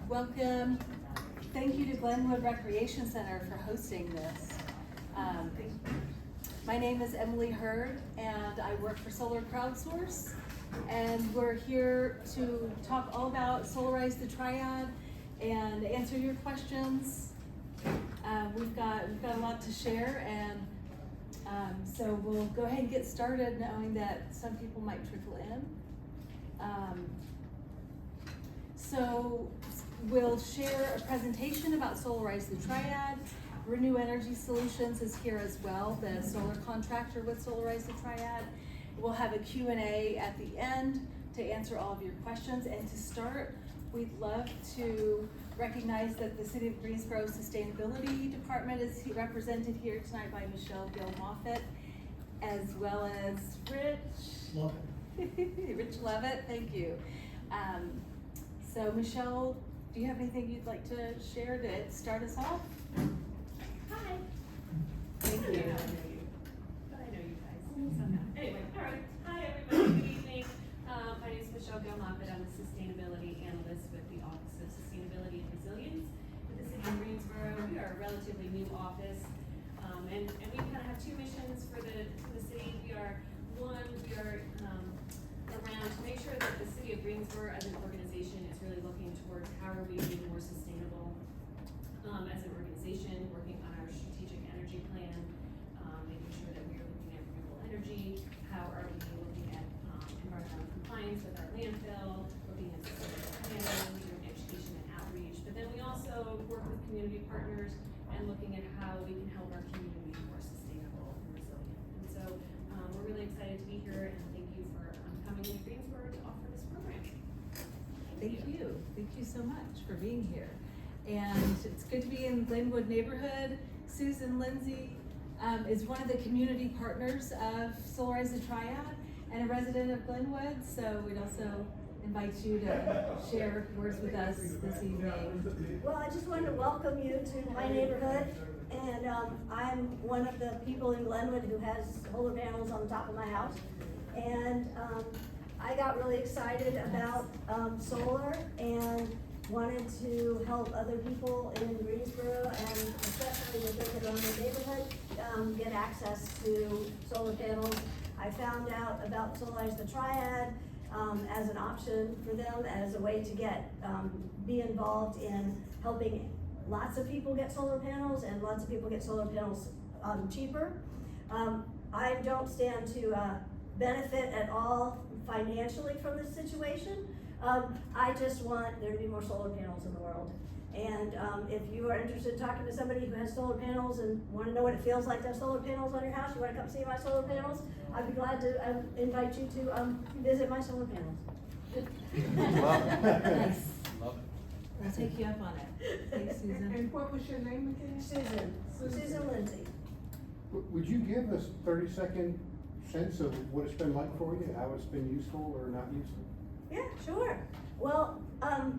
Welcome. Thank you to Glenwood Recreation Center for hosting this. My name is Emily Hurd and I work for Solar Crowdsource, and we're here to talk all about Solarize the Triad and answer your questions. We've got a lot to share, and so we'll go ahead and get started, knowing that some people might trickle in. So we'll share a presentation about Solarize the Triad. Renew Energy Solutions is here as well, the solar contractor with Solarize the Triad. We'll have a Q&A at the end to answer all of your questions. And to start, we'd love to recognize that the City of Greensboro Sustainability Department is represented here tonight by Michelle Gill-Moffitt, as well as Rich Lovett. Rich Lovett, thank you. So Michelle, do you have anything you'd like to share to start us off? Hi. Thank you. But I know you guys. Anyway, all right. Hi, everybody. Good evening. My name is Michelle Gill-Moffitt. I'm the Sustainability Analyst with the Office of Sustainability and Resilience with the City of Greensboro. We are a relatively new office, and we kind of have two missions for the city. We are around to make sure that the City of Greensboro as an organization is really looking towards how are we being more sustainable as an organization, working on our strategic energy plan, making sure that we are looking at renewable energy, how are we looking at environmental compliance with our landfill, looking at sustainable planning, doing education and outreach, but then we also work with community partners and looking at how we can help our community be more sustainable and resilient. And so we're really excited to be here, and thank you for coming to Greensboro to offer this program. Thank you. Thank you so much for being here. And it's good to be in Glenwood neighborhood. Susan Lindsay is one of the community partners of Solarize the Triad and a resident of Glenwood. So we'd also invite you to share words with us this evening. Well, I just wanted to welcome you to my neighborhood. And I'm one of the people in Glenwood who has solar panels on the top of my house. And I got really excited about solar and wanted to help other people in Greensboro, and especially within the Glenwood neighborhood, get access to solar panels. I found out about Solarize the Triad as an option for them, as a way to get be involved in helping lots of people get solar panels, and lots of people get solar panels cheaper. I don't stand to benefit at all financially from this situation. I just want there to be more solar panels in the world. And if you are interested in talking to somebody who has solar panels and want to know what it feels like to have solar panels on your house, you want to come see my solar panels, I'd be glad to invite you to visit my solar panels. Nice. Love it. I'll take you up on it. Thanks, Susan. And what was your name again? Susan Lindsay. Would you give us 30-second sense of what it's been like for you, how it's been useful or not useful? Yeah, sure. Well,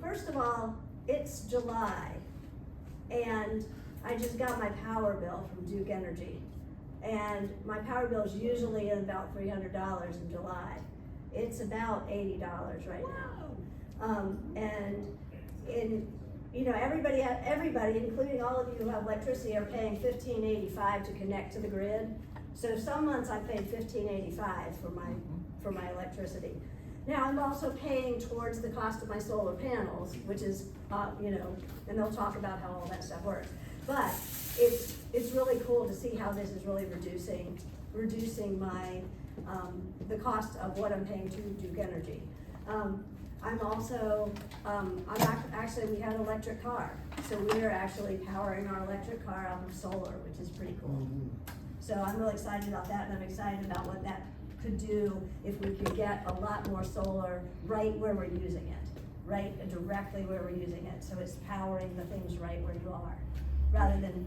first of all, it's July, and I just got my power bill from Duke Energy, and my power bill is usually about $300 in July. It's about $80 right now. And everybody, including all of you who have electricity, are paying $15.85 to connect to the grid. So some months I paid $15.85 for my electricity. Now I'm also paying towards the cost of my solar panels, which is, and they'll talk about how all that stuff works. But it's really cool to see how this is really reducing my the cost of what I'm paying to Duke Energy. I'm also, we had an electric car, so we are actually powering our electric car out of solar, which is pretty cool. Mm-hmm. So I'm really excited about that, and I'm excited about what that could do if we could get a lot more solar right where we're using it, right directly where we're using it. So it's powering the things right where you are, rather than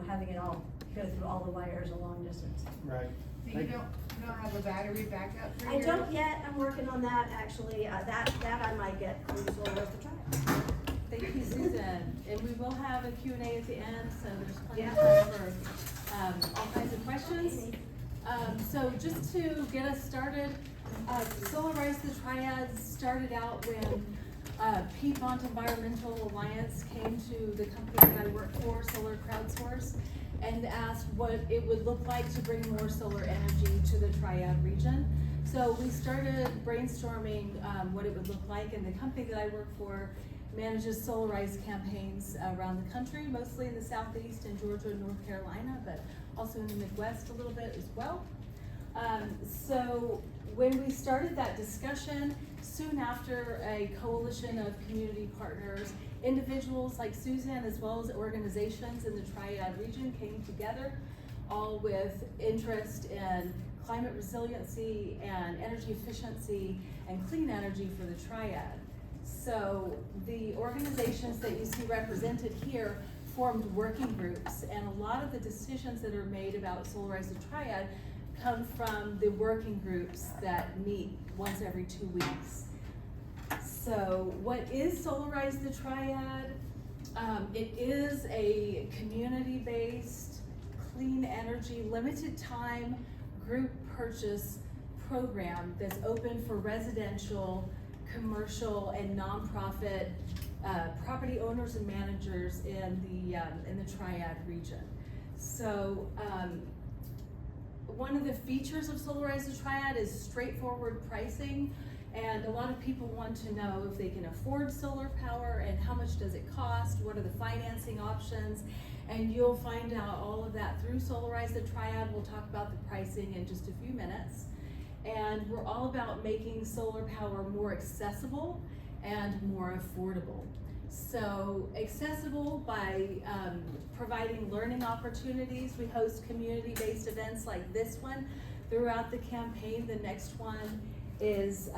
having it all go through all the wires a long distance. Right. So you don't have a battery backup for I don't yet. I'm working on that actually. That I might get through Solarize the Triad. Thank you, Susan. And we will have a Q&A at the end, so there's plenty of time for all kinds of questions. So just to get us started, Solarize the Triad started out when Piedmont Environmental Alliance came to the company that I work for, Solar Crowdsource, and asked what it would look like to bring more solar energy to the Triad region. So we started brainstorming what it would look like, and the company that I work for manages Solarize campaigns around the country, mostly in the Southeast and Georgia and North Carolina, but also in the Midwest a little bit as well. So when we started that discussion, soon after, a coalition of community partners, individuals like Susan, as well as organizations in the Triad region came together, all with interest in climate resiliency and energy efficiency and clean energy for the Triad. So the organizations that you see represented here formed working groups, and a lot of the decisions that are made about Solarize the Triad come from the working groups that meet once every 2 weeks. So what is Solarize the Triad? It is a community-based, clean energy, limited time group purchase program that's open for residential, commercial, and nonprofit property owners and managers in the Triad region. So one of the features of Solarize the Triad is straightforward pricing, and a lot of people want to know if they can afford solar power and how much does it cost, what are the financing options, and you'll find out all of that through Solarize the Triad. We'll talk about the pricing in just a few minutes. And we're all about making solar power more accessible and more affordable. So accessible by providing learning opportunities. We host community-based events like this one throughout the campaign. The next one is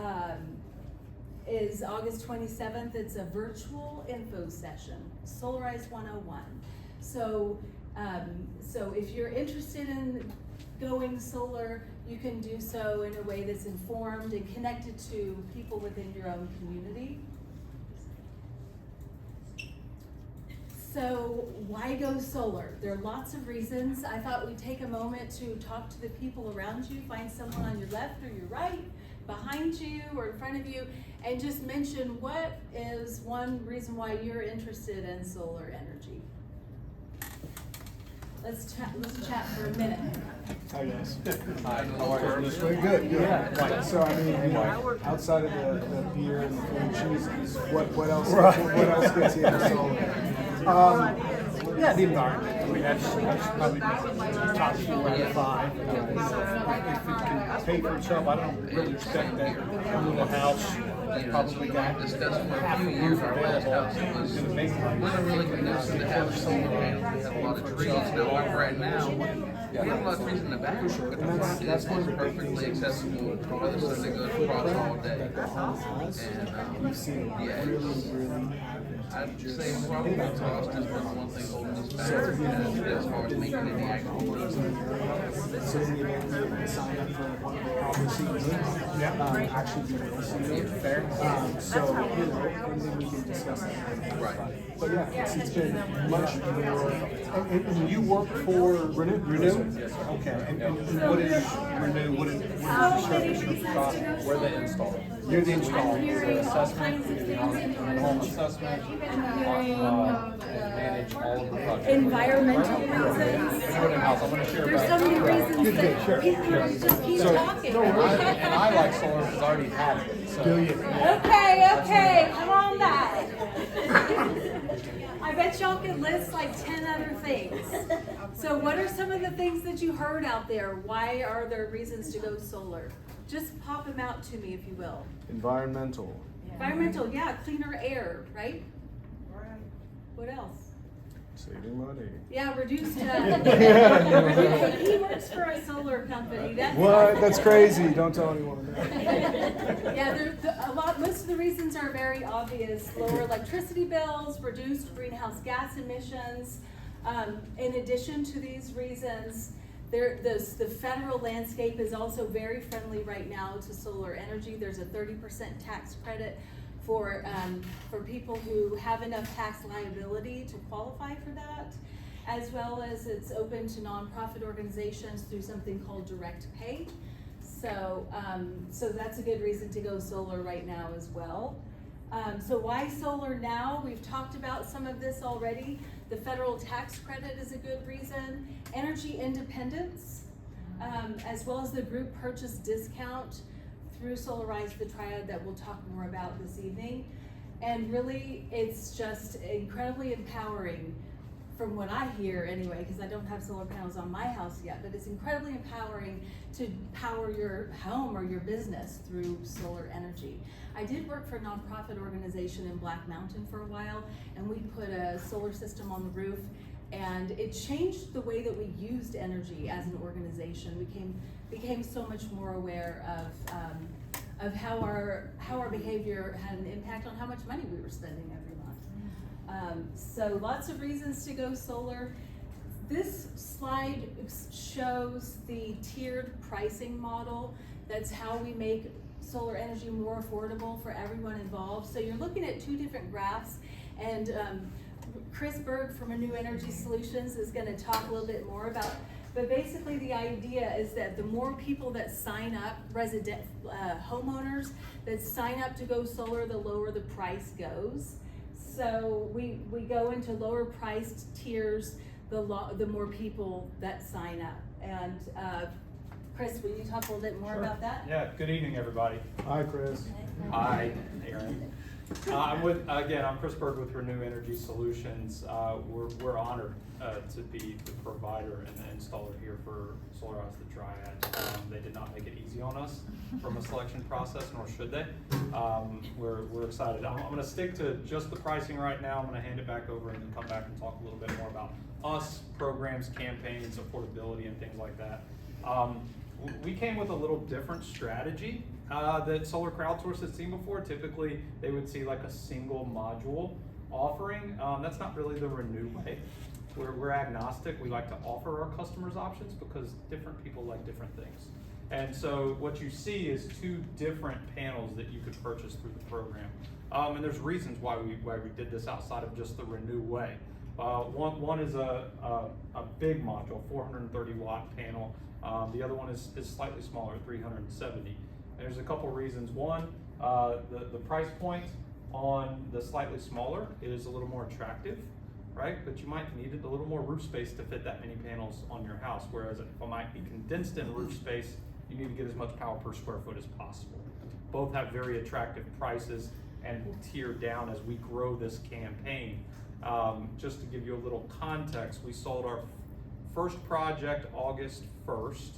August 27th. It's a virtual info session, Solarize 101. So, so if you're interested in going solar, you can do so in a way that's informed and connected to people within your own community. So why go solar? There are lots of reasons. I thought we'd take a moment to talk to the people around you, find someone on your left or your right, behind you or in front of you, and just mention what is one reason why you're interested in solar energy. Let's chat for a minute. Hi guys. Hi. How are you? This way? Good. Yeah. So I mean, you know, outside of the beer and the food cheeses, what else? Right. What else gets you into solar? Yeah, the environment. I mean, that's probably the top 4 out of 5. If it can pay for itself, I don't really expect that a little house probably got half a roof available. It's going to make money. Wasn't really conducive to have solar panels. We had a lot of trees. Now, right now, we have a lot of trees in the back, but the front is perfectly accessible. The weather Sunday goes across all day. And yeah, really, I'd say probably the cost is one thing holding us back as far as making any actual moves. So in the event that you sign up for one of the policies, actually be able to see it. Fair. So, you know, and then we can discuss that. Right. But yeah, it's been much more. And you work for Renew? Okay. And what is Renew? What is the service cost? We're the installer. You're the installer. Hearing all kinds of things. Home assessment, and manage all of the projects. Environmental reasons. Including house. I'm going to share There's about so many it. reasons that people just keep talking. And I like solar because I already had it. So. Do you? Okay, come on back. I bet y'all could list like 10 other things. So what are some of the things that you heard out there? Why are there reasons to go solar? Just pop them out to me if you will. Environmental. Environmental, yeah, cleaner air, right? What else? Saving money. Yeah, reduced, he works for a solar company. That's What? That's crazy. Don't tell anyone. Yeah, most of the reasons are very obvious. Lower electricity bills, reduced greenhouse gas emissions. In addition to these reasons, the federal landscape is also very friendly right now to solar energy. There's a 30% tax credit for people who have enough tax liability to qualify for that, as well as it's open to nonprofit organizations through something called direct pay. So, so that's a good reason to go solar right now as well. So why solar now? We've talked about some of this already. The federal tax credit is a good reason. Energy independence, as well as the group purchase discount through Solarize the Triad that we'll talk more about this evening. And really, it's just incredibly empowering from what I hear anyway, because I don't have solar panels on my house yet, but it's incredibly empowering to power your home or your business through solar energy. I did work for a nonprofit organization in Black Mountain for a while, and we put a solar system on the roof, and it changed the way that we used energy as an organization. We became so much more aware of how our behavior had an impact on how much money we were spending every month. So lots of reasons to go solar. This slide shows the tiered pricing model. That's how we make solar energy more affordable for everyone involved. So you're looking at two different graphs, and Chris Berg from Renew Energy Solutions is going to talk a little bit more about. But basically the idea is that the more people that sign up, homeowners that sign up to go solar, the lower the price goes. So we go into lower priced tiers, the more people that sign up. And Chris, will you talk a little bit more about that? Yeah, good evening, everybody. Hi, Chris. Hi, Aaron. I'm Chris Berg with Renew Energy Solutions. We're honored to be the provider and the installer here for Solarize the Triad. They did not make it easy on us from a selection process, nor should they. We're excited. I'm going to stick to just the pricing right now. I'm going to hand it back over and then come back and talk a little bit more about us, programs, campaigns, affordability, and things like that. We came with a little different strategy that Solar Crowdsource has seen before. Typically, they would see like a single module offering. That's not really the Renew way. We're agnostic. We like to offer our customers options because different people like different things. And so what you see is two different panels that you could purchase through the program. And there's reasons why we did this outside of just the Renew way. One is a big module, 430 watt panel. The other one is slightly smaller, 370. And there's a couple reasons. One, the price point on the slightly smaller is a little more attractive, right? But you might need a little more roof space to fit that many panels on your house. Whereas if it might be condensed in roof space, you need to get as much power per square foot as possible. Both have very attractive prices and will tier down as we grow this campaign. Just to give you a little context, we sold our first project August 1st.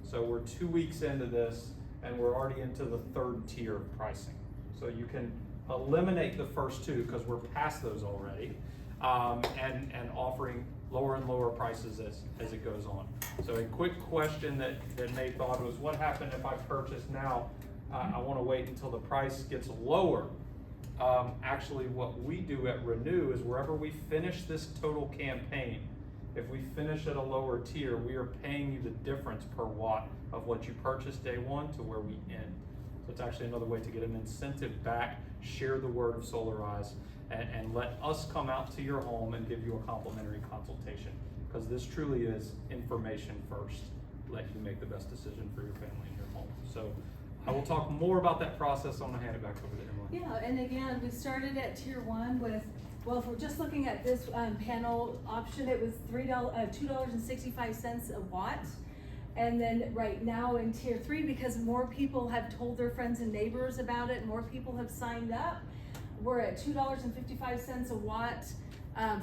So we're 2 weeks into this and we're already into the third tier of pricing. So you can eliminate the first two because we're past those already, and offering lower and lower prices as it goes on. So a quick question that Nate thought was, what happened if I purchase now? I want to wait until the price gets lower. Actually, what we do at Renew is wherever we finish this total campaign, if we finish at a lower tier, we are paying you the difference per watt of what you purchased day one to where we end. So it's actually another way to get an incentive back, share the word of Solarize, and let us come out to your home and give you a complimentary consultation. Because this truly is information first. Let you make the best decision for your family and your home. So I will talk more about that process. I'm gonna hand it back over to Emily. Yeah, and again, we started at tier one with, well, if we're just looking at this panel option, it was $2.65 a watt. And then right now in tier three, because more people have told their friends and neighbors about it, more people have signed up, we're at $2.55 a watt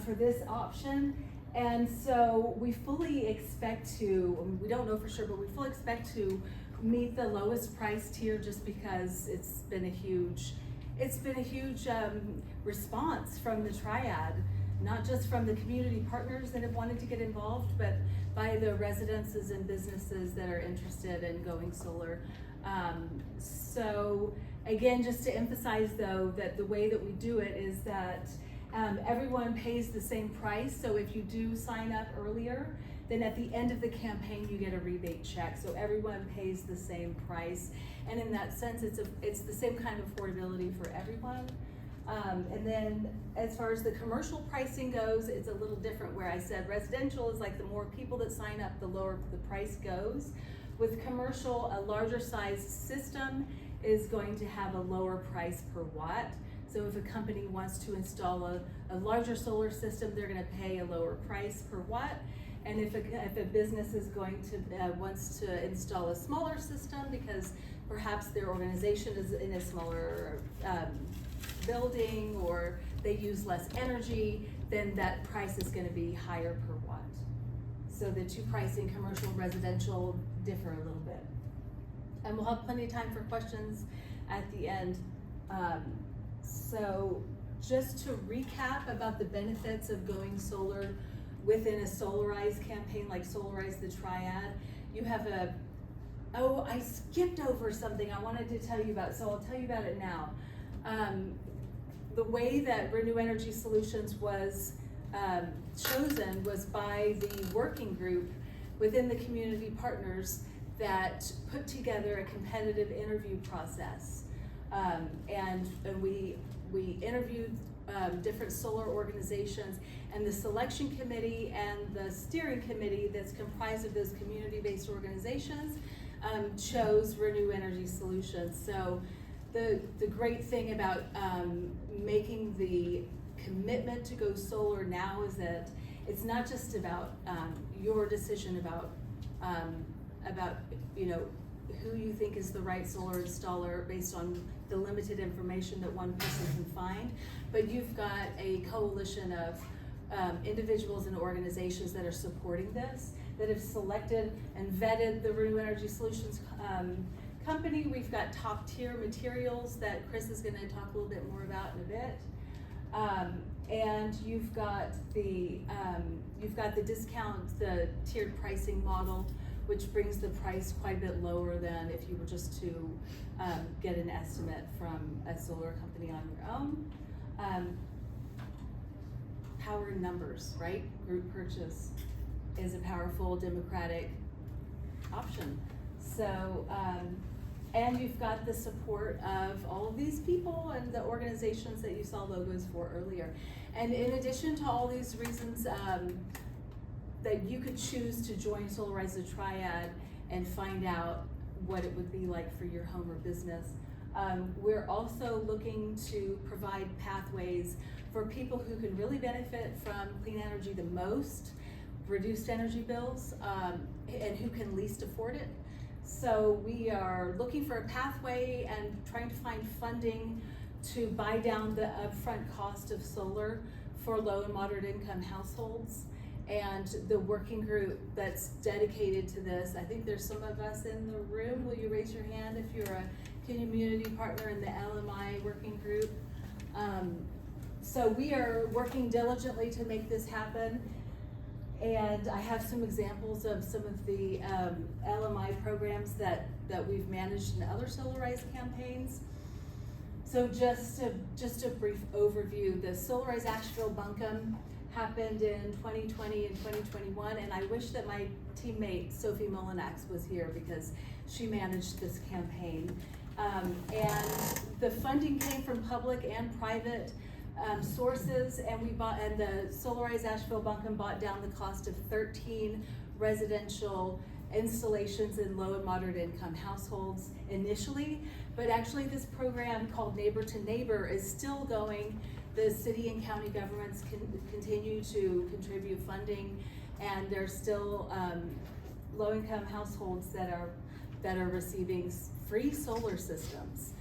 for this option. And so we fully expect to, we don't know for sure, but we fully expect to meet the lowest price tier just because it's been a huge response from the Triad, not just from the community partners that have wanted to get involved, but by the residences and businesses that are interested in going solar. So again, just to emphasize though, that the way that we do it is that everyone pays the same price. So if you do sign up earlier, then at the end of the campaign, you get a rebate check. So everyone pays the same price. And in that sense, it's the same kind of affordability for everyone. And then as far as the commercial pricing goes, it's a little different where I said residential is like the more people that sign up, the lower the price goes. With commercial, a larger size system is going to have a lower price per watt. So if a company wants to install a larger solar system, they're gonna pay a lower price per watt. And if a business is going to, wants to install a smaller system because perhaps their organization is in a smaller building or they use less energy, then that price is gonna be higher per watt. So the two pricing, commercial and residential, differ a little bit. And we'll have plenty of time for questions at the end. So just to recap about the benefits of going solar within a Solarize campaign like Solarize the Triad, you have oh, I skipped over something I wanted to tell you about, so I'll tell you about it now. The way that Renew Energy Solutions was chosen was by the working group within the community partners that put together a competitive interview process. And we interviewed different solar organizations, and the selection committee and the steering committee that's comprised of those community-based organizations chose Renew Energy Solutions. So the great thing about making the commitment to go solar now is that it's not just about your decision about you know, who you think is the right solar installer based on the limited information that one person can find, but you've got a coalition of individuals and organizations that are supporting this, that have selected and vetted the Renew Energy Solutions company. We've got top tier materials that Chris is gonna talk a little bit more about in a bit. And you've got the discount, the tiered pricing model, which brings the price quite a bit lower than if you were just to get an estimate from a solar company on your own. Power in numbers, right? Group purchase is a powerful democratic option. So, and you've got the support of all of these people and the organizations that you saw logos for earlier. And in addition to all these reasons, that you could choose to join Solarize the Triad and find out what it would be like for your home or business. We're also looking to provide pathways for people who can really benefit from clean energy the most, reduced energy bills, and who can least afford it. So we are looking for a pathway and trying to find funding to buy down the upfront cost of solar for low and moderate income households. And the working group that's dedicated to this, I think there's some of us in the room. Will you raise your hand if you're a community partner in the LMI working group? So we are working diligently to make this happen. And I have some examples of some of the LMI programs that we've managed in other Solarize campaigns. So just a brief overview, the Solarize Asheville Buncombe happened in 2020 and 2021, and I wish that my teammate Sophie Molinax was here because she managed this campaign. And the funding came from public and private sources, and the Solarize Asheville Buncombe bought down the cost of 13 residential installations in low and moderate income households initially, but actually this program called Neighbor to Neighbor is still going. The city and county governments can continue to contribute funding, and there's still low-income households that are receiving free solar systems.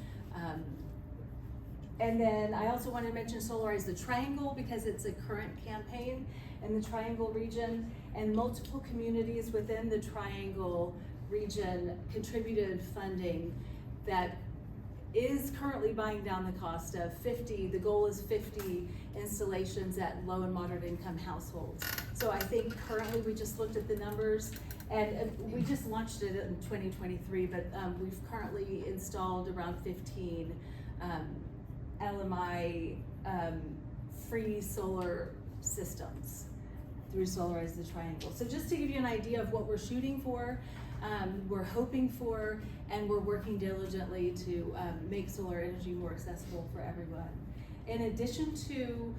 And then I also want to mention Solarize the Triangle because it's a current campaign in the Triangle region, and multiple communities within the Triangle region contributed funding that is currently buying down the cost of 50, the goal is 50 installations at low and moderate income households. So I think currently we just looked at the numbers, and we just launched it in 2023, but we've currently installed around 15 LMI free solar systems through Solarize the Triangle. So just to give you an idea of what we're shooting for, we're hoping for, and we're working diligently to make solar energy more accessible for everyone. In addition to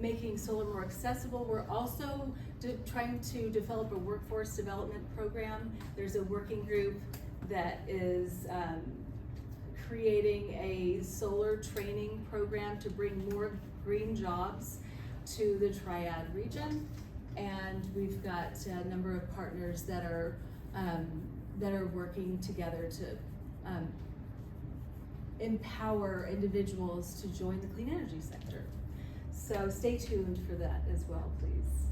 making solar more accessible, we're also trying to develop a workforce development program. There's a working group that is creating a solar training program to bring more green jobs to the Triad region. And we've got a number of partners that are working together to empower individuals to join the clean energy sector. So stay tuned for that as well, please.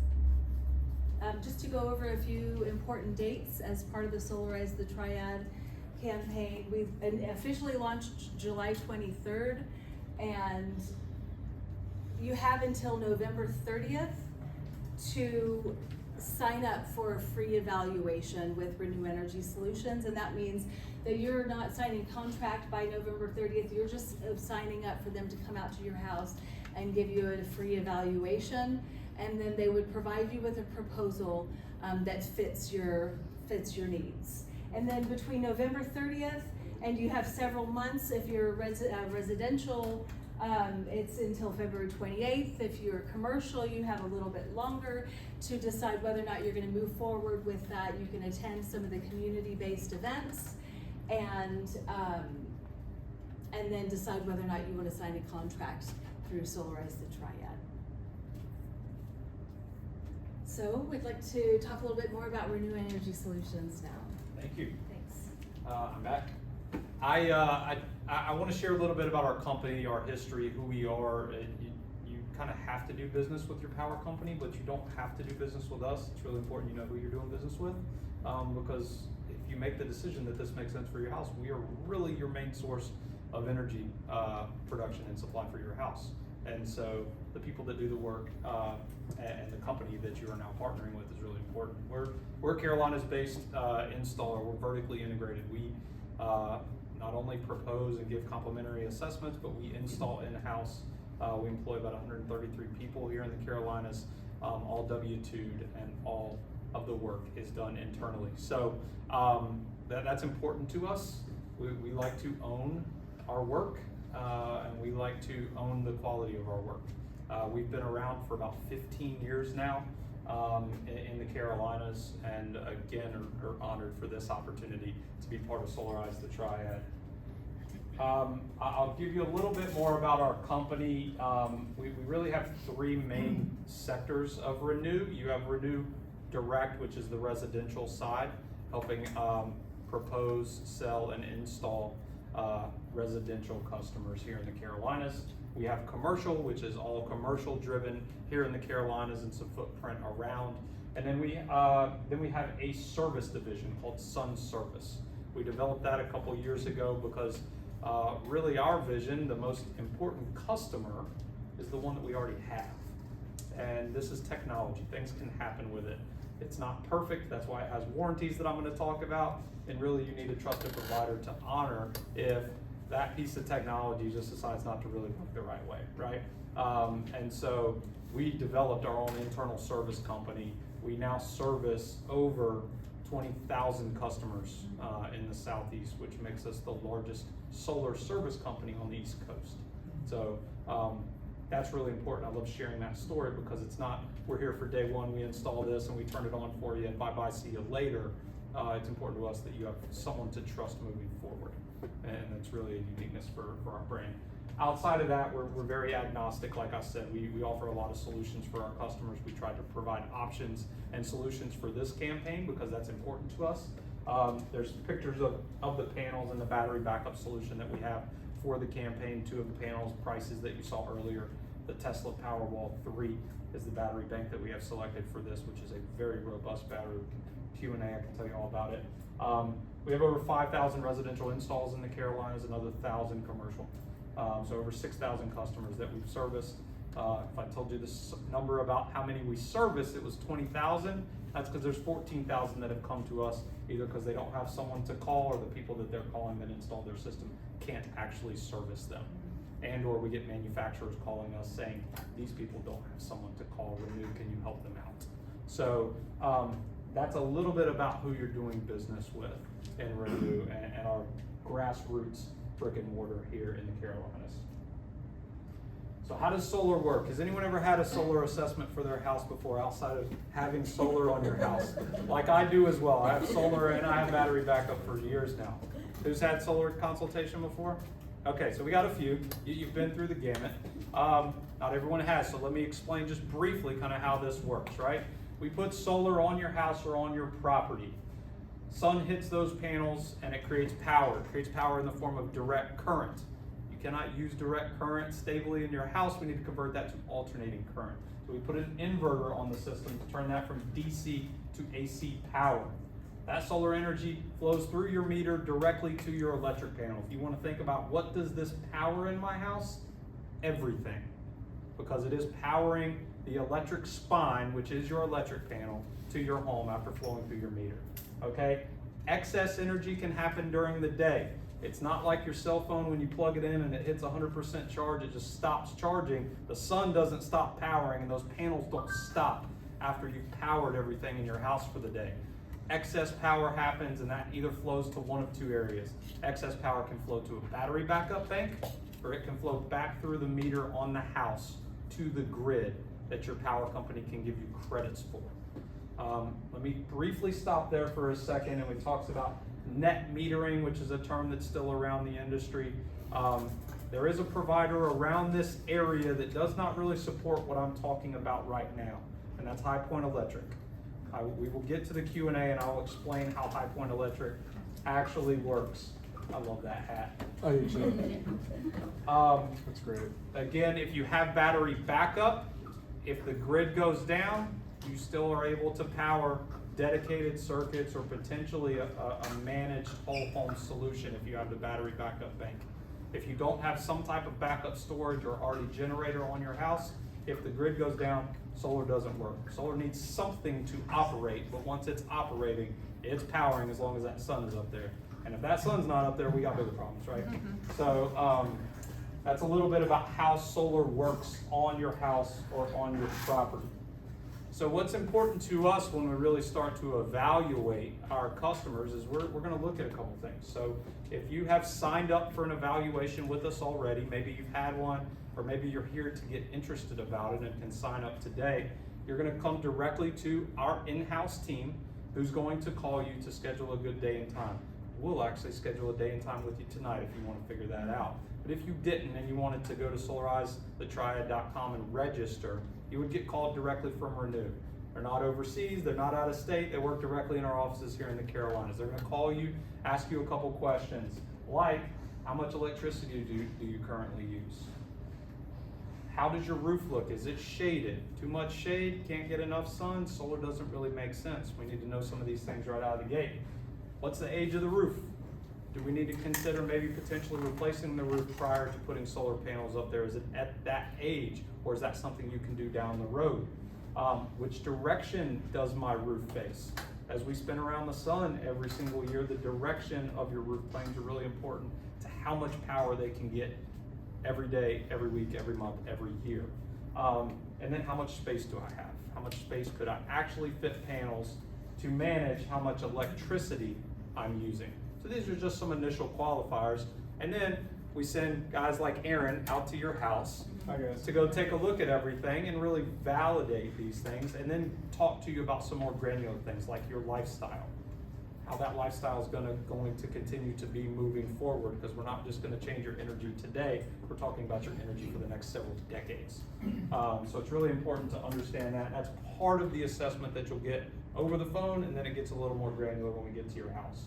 Just to go over a few important dates as part of the Solarize the Triad campaign. We've officially launched July 23rd, and you have until November 30th to sign up for a free evaluation with Renew Energy Solutions, and that means that you're not signing a contract by November 30th, you're just signing up for them to come out to your house and give you a free evaluation, and then they would provide you with a proposal that fits your needs. And then between November 30th, and you have several months, if you're residential, it's until February 28th. If you're commercial, you have a little bit longer to decide whether or not you're going to move forward with that. You can attend some of the community-based events, and then decide whether or not you want to sign a contract through Solarize the Triad. So we'd like to talk a little bit more about Renew Energy Solutions now. Thank you. Thanks. I'm back. I want to share a little bit about our company, our history, who we are. You kind of have to do business with your power company, but you don't have to do business with us. It's really important you know who you're doing business with, because if you make the decision that this makes sense for your house, we are really your main source of energy production and supply for your house. And so the people that do the work and the company that you are now partnering with is really important. We're Carolina's based installer. We're vertically integrated. We not only propose and give complimentary assessments, but we install in-house. We employ about 133 people here in the Carolinas, all W-2'd, and all of the work is done internally. So that's important to us. We like to own our work, and we like to own the quality of our work. We've been around for about 15 years now in the Carolinas, and again are honored for this opportunity to be part of Solarize the Triad. I'll give you a little bit more about our company. We really have three main sectors of Renew. You have Renew Direct, which is the residential side, helping propose, sell, and install residential customers here in the Carolinas. We have commercial, which is all commercial driven here in the Carolinas and some footprint around. And then we have a service division called Sun Service. We developed that a couple years ago because really our vision, the most important customer is the one that we already have. And this is technology. Things can happen with it. It's not perfect. That's why it has warranties that I'm going to talk about. And really you need a trusted provider to honor if that piece of technology just decides not to really work the right way, right? And so we developed our own internal service company. We now service over 20,000 customers in the Southeast, which makes us the largest solar service company on the East Coast. So that's really important. I love sharing that story because it's not, we're here for day one, we install this and we turn it on for you and bye-bye, see you later. It's important to us that you have someone to trust moving forward. And that's really a uniqueness for our brand. Outside of that, we're very agnostic. Like I said, we offer a lot of solutions for our customers. We try to provide options and solutions for this campaign because that's important to us. There's pictures of the panels and the battery backup solution that we have for the campaign. Two of the panels, prices that you saw earlier. The Tesla Powerwall 3 is the battery bank that we have selected for this, which is a very robust battery. Q&A, I can tell you all about it. We have over 5,000 residential installs in the Carolinas, another 1,000 commercial. So over 6,000 customers that we've serviced. If I told you this number about how many we service, it was 20,000. That's because there's 14,000 that have come to us either because they don't have someone to call or the people that they're calling that installed their system can't actually service them. And or we get manufacturers calling us saying, these people don't have someone to call, Renew, can you help them out? So that's a little bit about who you're doing business with in Renew and our grassroots brick and mortar here in the Carolinas. So how does solar work? Has anyone ever had a solar assessment for their house before outside of having solar on your house? Like I do as well. I have solar and I have battery backup for years now. Who's had solar consultation before? Okay, so we got a few. You've been through the gamut. Not everyone has, so let me explain just briefly kind of how this works, right? We put solar on your house or on your property. Sun hits those panels and it creates power. It creates power in the form of direct current. You cannot use direct current stably in your house. We need to convert that to alternating current. So we put an inverter on the system to turn that from DC to AC power. That solar energy flows through your meter directly to your electric panel. If you want to think about what does this power in my house? Everything. Because it is powering the electric spine, which is your electric panel, to your home after flowing through your meter. Okay? Excess energy can happen during the day. It's not like your cell phone when you plug it in and it hits 100% charge, it just stops charging. The sun doesn't stop powering and those panels don't stop after you've powered everything in your house for the day. Excess power happens and that either flows to one of two areas. Excess power can flow to a battery backup bank, or it can flow back through the meter on the house to the grid that your power company can give you credits for. Let me briefly stop there for a second, and we talked about net metering, which is a term that's still around the industry. There is a provider around this area that does not really support what I'm talking about right now, and that's High Point Electric. We will get to the Q&A and I'll explain how High Point Electric actually works. I love that hat. Oh, you too. That's great. Again, if you have battery backup, if the grid goes down, you still are able to power dedicated circuits or potentially a managed whole home solution if you have the battery backup bank. If you don't have some type of backup storage or already generator on your house, if the grid goes down, solar doesn't work. Solar needs something to operate, but once it's operating, it's powering as long as that sun is up there. And if that sun's not up there, we got bigger problems, right? So that's a little bit about how solar works on your house or on your property. So what's important to us when we really start to evaluate our customers is we're going to look at a couple things. So if you have signed up for an evaluation with us already, maybe you've had one, or maybe you're here to get interested about it and can sign up today, you're going to come directly to our in-house team who's going to call you to schedule a good day and time. We'll actually schedule a day and time with you tonight if you want to figure that out. But if you didn't and you wanted to go to solarizethetriad.com and register, you would get called directly from Renew. They're not overseas, they're not out of state, they work directly in our offices here in the Carolinas. They're going to call you, ask you a couple questions, like how much electricity do you currently use? How does your roof look? Is it shaded? Too much shade? Can't get enough sun? Solar doesn't really make sense. We need to know some of these things right out of the gate. What's the age of the roof? Do we need to consider maybe potentially replacing the roof prior to putting solar panels up there? Is it at that age, or is that something you can do down the road? Which direction does my roof face? As we spin around the sun every single year, the direction of your roof planes are really important to how much power they can get every day, every week, every month, every year. And then how much space do I have? How much space could I actually fit panels to manage how much electricity I'm using? So these are just some initial qualifiers. And then we send guys like Aaron out to your house to go take a look at everything and really validate these things, and then talk to you about some more granular things like your lifestyle. How that lifestyle is going to continue to be moving forward, because we're not just going to change your energy today, we're talking about your energy for the next several decades. So it's really important to understand that. That's part of the assessment that you'll get over the phone, and then it gets a little more granular when we get to your house.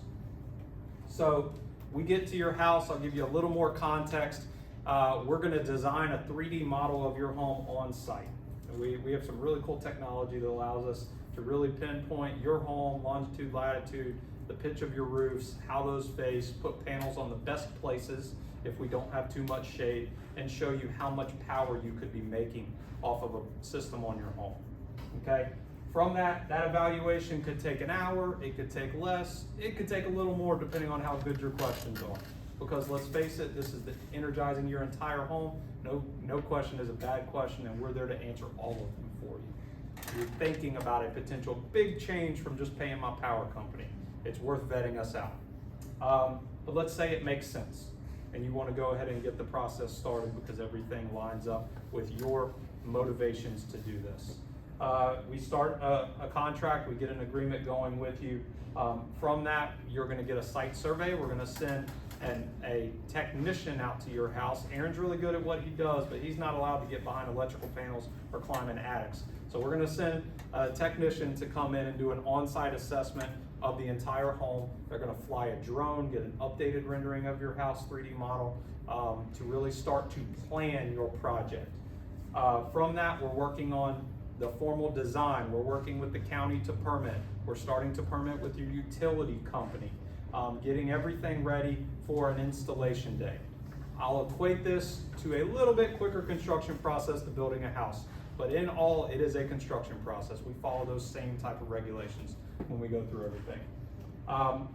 So we get to your house, I'll give you a little more context. We're going to design a 3D model of your home on site. We have some really cool technology that allows us to really pinpoint your home, longitude, latitude, the pitch of your roofs, how those face, put panels on the best places if we don't have too much shade, and show you how much power you could be making off of a system on your home. Okay? From that evaluation could take an hour, it could take less, it could take a little more depending on how good your questions are. Because let's face it, this is energizing your entire home. No question is a bad question, and we're there to answer all of them for you. You're thinking about a potential big change from just paying my power company. It's worth vetting us out. But let's say it makes sense, and you want to go ahead and get the process started because everything lines up with your motivations to do this. We start a contract, we get an agreement going with you. From that, you're gonna get a site survey. We're gonna send a technician out to your house. Aaron's really good at what he does, but he's not allowed to get behind electrical panels or climb in attics. So we're gonna send a technician to come in and do an on-site assessment of the entire home. They're gonna fly a drone, get an updated rendering of your house 3D model to really start to plan your project. From that, we're working on the formal design. We're working with the county to permit. We're starting to permit with your utility company, getting everything ready for an installation day. I'll equate this to a little bit quicker construction process to building a house, but in all, it is a construction process. We follow those same type of regulations when we go through everything.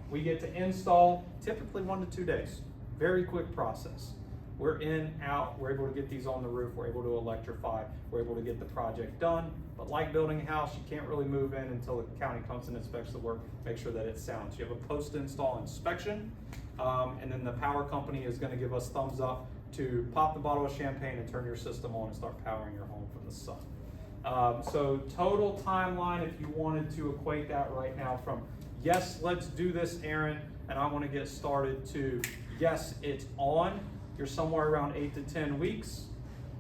We get to install typically 1 to 2 days. Very quick process. We're in, out, we're able to get these on the roof, we're able to electrify, we're able to get the project done. But like building a house, you can't really move in until the county comes and inspects the work, make sure that it's sound. So you have a post-install inspection, and then the power company is gonna give us thumbs up to pop the bottle of champagne and turn your system on and start powering your home from the sun. So total timeline, if you wanted to equate that right now from, yes, let's do this, Aaron, and I wanna get started, to, yes, it's on, you're somewhere around 8 to 10 weeks.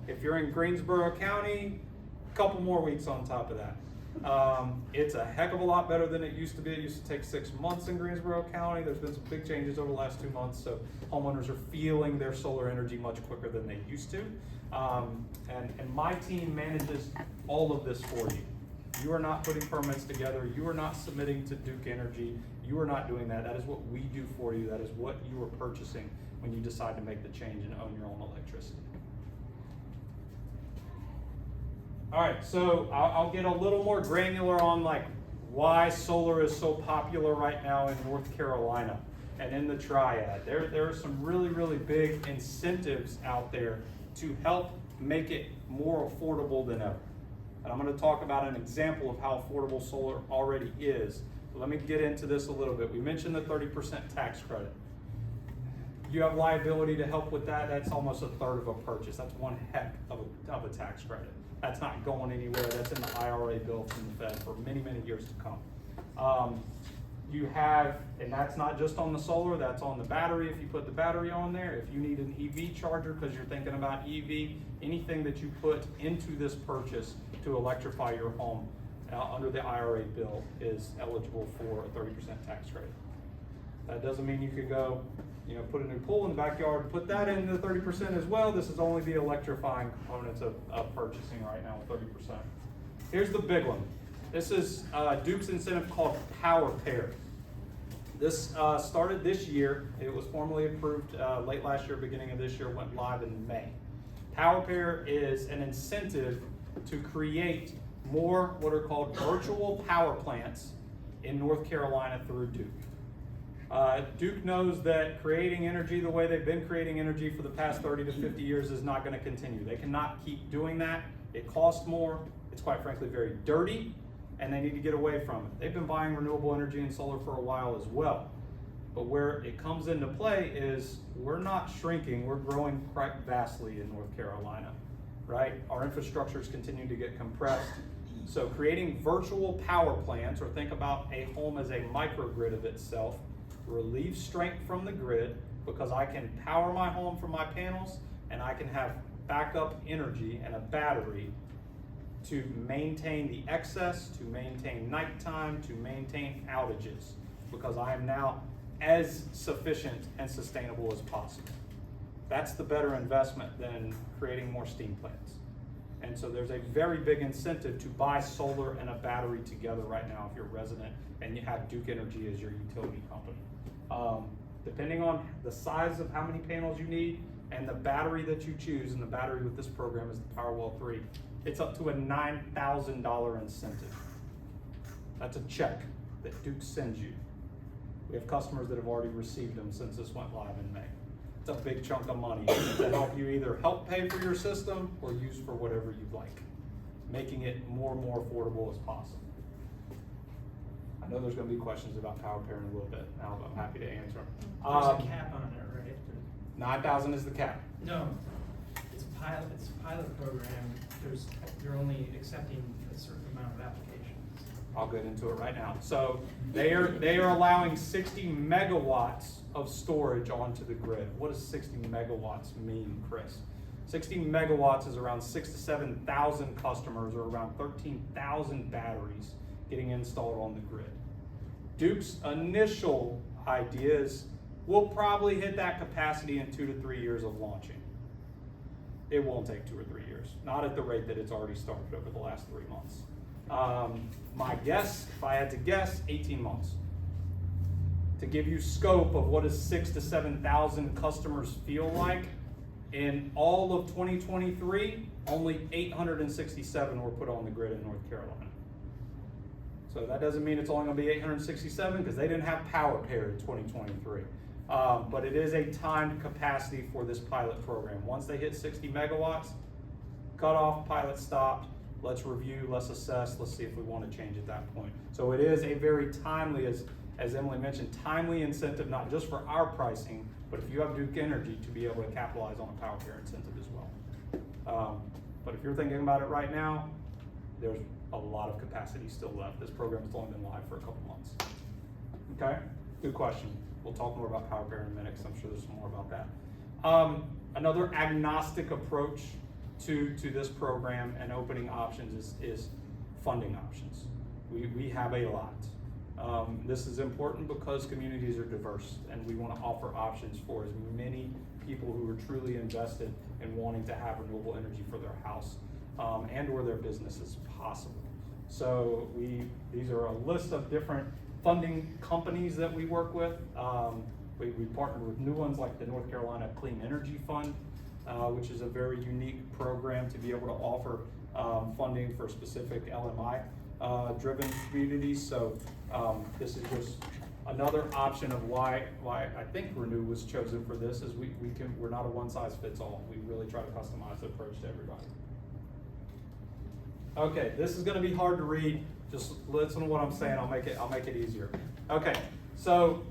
If you're in Greensboro County, a couple more weeks on top of that. It's a heck of a lot better than it used to be. It used to take 6 months in Greensboro County. There's been some big changes over the last 2 months, so homeowners are feeling their solar energy much quicker than they used to. And my team manages all of this for you. You are not putting permits together. You are not submitting to Duke Energy. You are not doing that. That is what we do for you. That is what you are purchasing when you decide to make the change and own your own electricity. All right, so I'll get a little more granular on like why solar is so popular right now in North Carolina and in the Triad. There are some really, really big incentives out there to help make it more affordable than ever. And I'm going to talk about an example of how affordable solar already is. But let me get into this a little bit. We mentioned the 30% tax credit. You have liability to help with that. That's almost a third of a purchase. That's one heck of a tax credit. That's not going anywhere. That's in the IRA bill from the Fed for many, many years to come. You have, and that's not just on the solar, that's on the battery if you put the battery on there. If you need an EV charger because you're thinking about EV, anything that you put into this purchase to electrify your home under the IRA bill is eligible for a 30% tax credit. That doesn't mean you could go, put a new pool in the backyard and put that in the 30% as well. This is only the electrifying components of purchasing right now with 30%. Here's the big one. This is Duke's incentive called Power Pair. This started this year. It was formally approved late last year, beginning of this year, went live in May. Power Pair is an incentive to create more what are called virtual power plants in North Carolina through Duke. Duke knows that creating energy the way they've been creating energy for the past 30 to 50 years is not going to continue. They cannot keep doing that. It costs more. It's quite frankly very dirty, and they need to get away from it. They've been buying renewable energy and solar for a while as well. But where it comes into play is we're not shrinking, we're growing quite vastly in North Carolina, right? Our infrastructure is continuing to get compressed. So creating virtual power plants, or think about a home as a microgrid of itself, relieves strength from the grid because I can power my home from my panels and I can have backup energy and a battery to maintain the excess, to maintain nighttime, to maintain outages, because I am now as sufficient and sustainable as possible. That's the better investment than creating more steam plants. And so there's a very big incentive to buy solar and a battery together right now if you're a resident and you have Duke Energy as your utility company. Depending on the size of how many panels you need and the battery that you choose, and the battery with this program is the Powerwall 3, it's up to a $9,000 incentive. That's a check that Duke sends you. We have customers that have already received them since this went live in May. It's a big chunk of money to help you either help pay for your system or use for whatever you'd like, making it more and more affordable as possible. I know there's going to be questions about Power Pair in a little bit. Now I'm happy to answer them. There's a cap on it, right? 9,000 is the cap. No, it's a pilot program. You're only accepting a certain amount of applications? I'll get into it right now. So they are allowing 60 megawatts of storage onto the grid. What does 60 megawatts mean, Chris? 60 megawatts is around 6,000 to 7,000 customers, or around 13,000 batteries getting installed on the grid. Duke's initial idea is we'll probably hit that capacity in 2 to 3 years of launching. It won't take 2 or 3 years, not at the rate that it's already started over the last 3 months. My guess, if I had to guess, 18 months. To give you scope of what does 6,000 to 7,000 customers feel like, in all of 2023, only 867 were put on the grid in North Carolina. So that doesn't mean it's only gonna be 867 because they didn't have power pair in 2023. But it is a timed capacity for this pilot program. Once they hit 60 megawatts, cut off, pilot stopped, let's review, let's assess, let's see if we want to change at that point. So it is a very timely, as Emily mentioned, timely incentive, not just for our pricing, but if you have Duke Energy to be able to capitalize on a power pair incentive as well. But if you're thinking about it right now, there's a lot of capacity still left. This program has only been live for a couple months. Okay, good question. We'll talk more about power pair in a minute because I'm sure there's some more about that. Another agnostic approach to this program and opening options is funding options. We have a lot. This is important because communities are diverse and we want to offer options for as many people who are truly invested in wanting to have renewable energy for their house and or their business as possible. So these are a list of different funding companies that we work with. We partnered with new ones like the North Carolina Clean Energy Fund, which is a very unique program to be able to offer funding for specific LMI driven communities. So this is just another option of why I think Renew was chosen for this, is we're not a one size fits all. We really try to customize the approach to everybody. Okay, this is going to be hard to read. Just listen to what I'm saying. I'll make it easier. Okay, so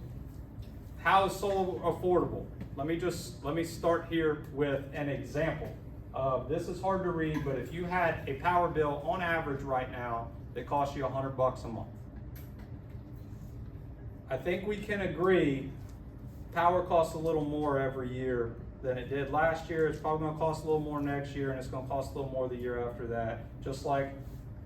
how is solar affordable? Let me start here with an example. This is hard to read, but if you had a power bill on average right now that costs you $100 a month, I think we can agree power costs a little more every year than it did last year. It's probably going to cost a little more next year, and it's going to cost a little more the year after that, just like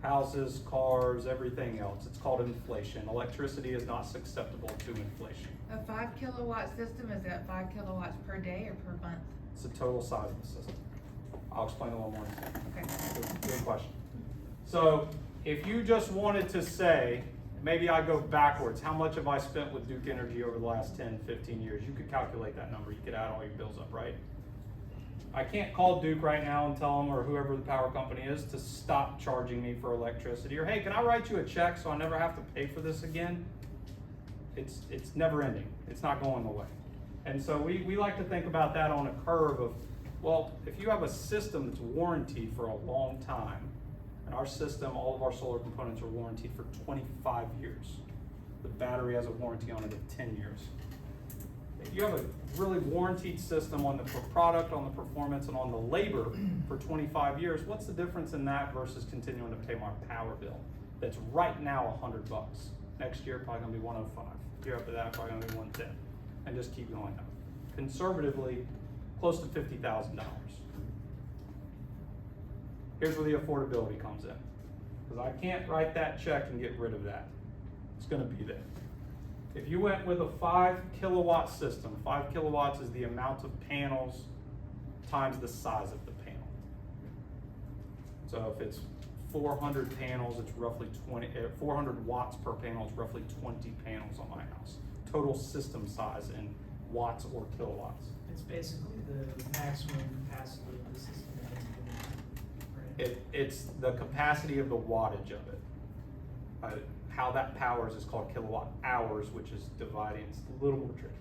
houses, cars, everything else. It's called inflation. Electricity is not susceptible to inflation. A 5 kilowatt system, is that 5 kilowatts per day or per month? It's the total size of the system. I'll explain a little more. Okay. Good question. So if you just wanted to say, maybe I go backwards, how much have I spent with Duke Energy over the last 10, 15 years? You could calculate that number. You could add all your bills up, right? I can't call Duke right now and tell them, or whoever the power company is, to stop charging me for electricity. Or, hey, can I write you a check so I never have to pay for this again? It's never ending. It's not going away. And so we like to think about that on a curve of, well, if you have a system that's warranted for a long time, and our system, all of our solar components are warranted for 25 years. The battery has a warranty on it of 10 years. If you have a really warranted system on the product, on the performance, and on the labor for 25 years, what's the difference in that versus continuing to pay my power bill that's right now $100? Next year, probably gonna be 105. Year after that, probably gonna be 110. And just keep going up. Conservatively, close to $50,000. Here's where the affordability comes in. Because I can't write that check and get rid of that. It's gonna be there. If you went with a 5 kilowatt system, 5 kilowatts is the amount of panels times the size of the panel. So if it's 400 panels, it's roughly 400 watts per panel, it's roughly 20 panels on my house. Total system size in watts or kilowatts. It's basically the maximum capacity of the system that has been, right? It's the capacity of the wattage of it. How that powers is called kilowatt hours, which is dividing. It's a little more tricky.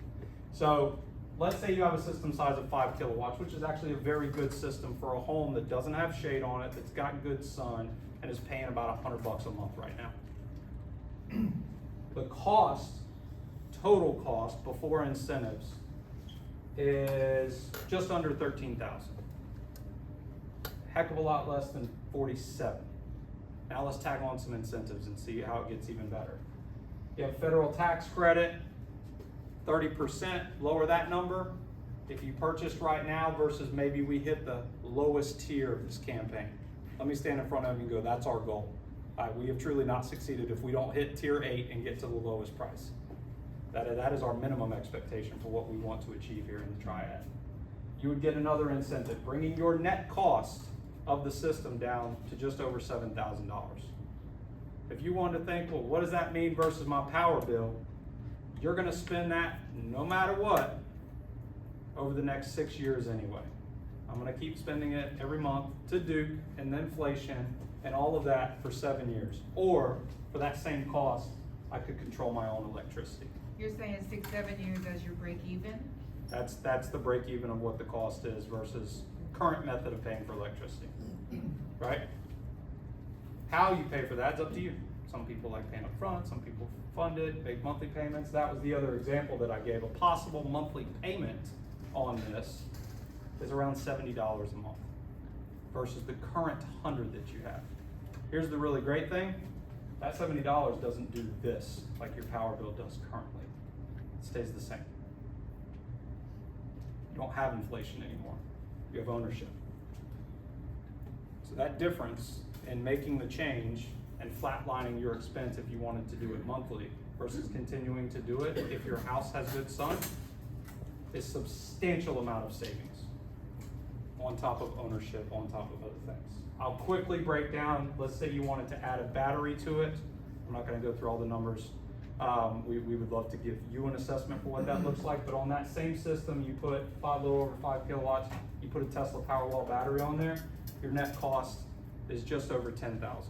So let's say you have a system size of 5 kilowatts, which is actually a very good system for a home that doesn't have shade on it, that's got good sun, and is paying about $100 a month right now. The cost, total cost before incentives, is just under $13,000. Heck of a lot less than 47. Now let's tag on some incentives and see how it gets even better. You have federal tax credit, 30%, lower that number. If you purchased right now versus maybe we hit the lowest tier of this campaign. Let me stand in front of you and go, that's our goal. We have truly not succeeded if we don't hit tier 8 and get to the lowest price. That is our minimum expectation for what we want to achieve here in the Triad. You would get another incentive, bringing your net cost of the system down to just over $7,000. If you want to think, well, what does that mean versus my power bill? You're gonna spend that no matter what over the next 6 years anyway. I'm gonna keep spending it every month to Duke and the inflation and all of that for 7 years. Or for that same cost, I could control my own electricity. You're saying 6, 7 years as your break even? That's the break even of what the cost is versus current method of paying for electricity, right? How you pay for that's up to you. Some people like paying up front, some people fund it, make monthly payments. That was the other example that I gave. A possible monthly payment on this is around $70 a month versus the current 100 that you have. Here's the really great thing. That $70 doesn't do this like your power bill does currently. It stays the same. You don't have inflation anymore. You have ownership. So that difference in making the change and flatlining your expense if you wanted to do it monthly versus continuing to do it if your house has good sun is substantial amount of savings on top of ownership, on top of other things. I'll quickly break down, let's say you wanted to add a battery to it. I'm not gonna go through all the numbers. We would love to give you an assessment for what that looks like, but on that same system, you put a little over 5 kilowatts, you put a Tesla Powerwall battery on there, your net cost is just over $10,000.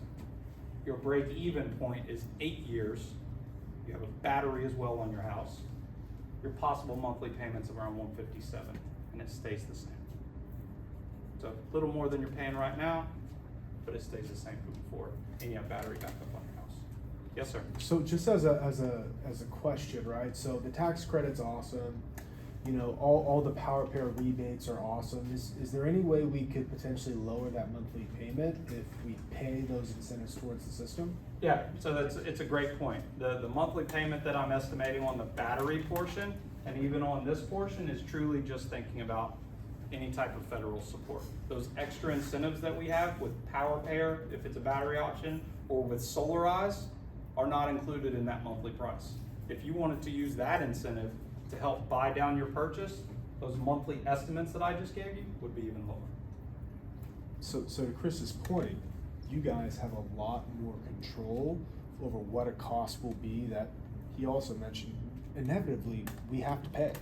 Your break-even point is 8 years. You have a battery as well on your house. Your possible monthly payments of around $157, and it stays the same. So a little more than you're paying right now, but it stays the same moving forward, and you have battery backup on your house. Yes, sir. So just as a question, right? So the tax credit's awesome. You know, all the power pair rebates are awesome. Is there any way we could potentially lower that monthly payment if we pay those incentives towards the system? Yeah, so it's a great point. The monthly payment that I'm estimating on the battery portion and even on this portion is truly just thinking about any type of federal support. Those extra incentives that we have with power pair, if it's a battery option, or with Solarize, are not included in that monthly price. If you wanted to use that incentive to help buy down your purchase, those monthly estimates that I just gave you would be even lower. So to Chris's point, you guys have a lot more control over what a cost will be that he also mentioned. Inevitably, we have to pay,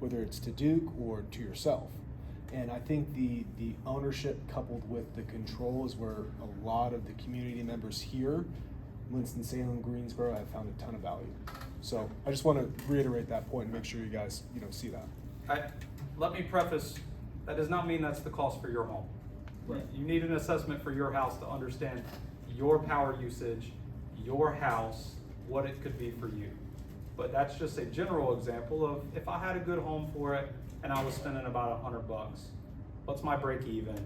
whether it's to Duke or to yourself. And I think the ownership coupled with the control is where a lot of the community members here, Winston-Salem, Greensboro, have found a ton of value. So I just want to reiterate that point and make sure you guys, see that. Let me preface, that does not mean that's the cost for your home. Right. You need an assessment for your house to understand your power usage, your house, what it could be for you. But that's just a general example of if I had a good home for it and I was spending about $100, what's my break even?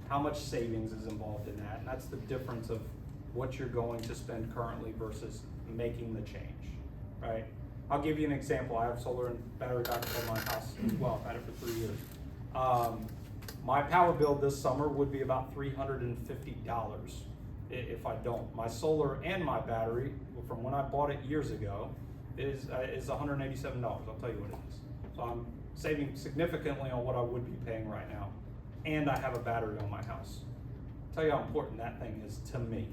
How much savings is involved in that? And that's the difference of what you're going to spend currently versus making the change, right? I'll give you an example. I have solar and battery backup on my house as well. I've had it for 3 years. My power bill this summer would be about $350 if I don't. My solar and my battery, from when I bought it years ago, is $187. I'll tell you what it is. So I'm saving significantly on what I would be paying right now. And I have a battery on my house. I'll tell you how important that thing is to me.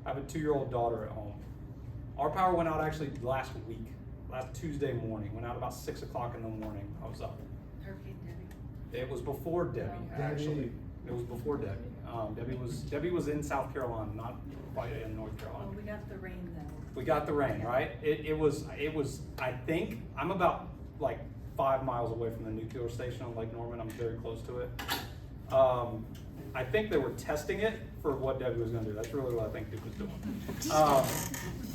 I have a 2-year-old daughter at home. Our power went out actually last Tuesday morning, went out about 6 o'clock in the morning. I was up. Hurricane Debbie. It was before Debbie, actually. It was before Debbie. Debbie was in South Carolina, not quite in North Carolina. Well, we got the rain though. We got the rain, right? It was, I think, I'm about like 5 miles away from the nuclear station on Lake Norman. I'm very close to it. I think they were testing it for what Debbie was gonna do. That's really what I think Duke was doing.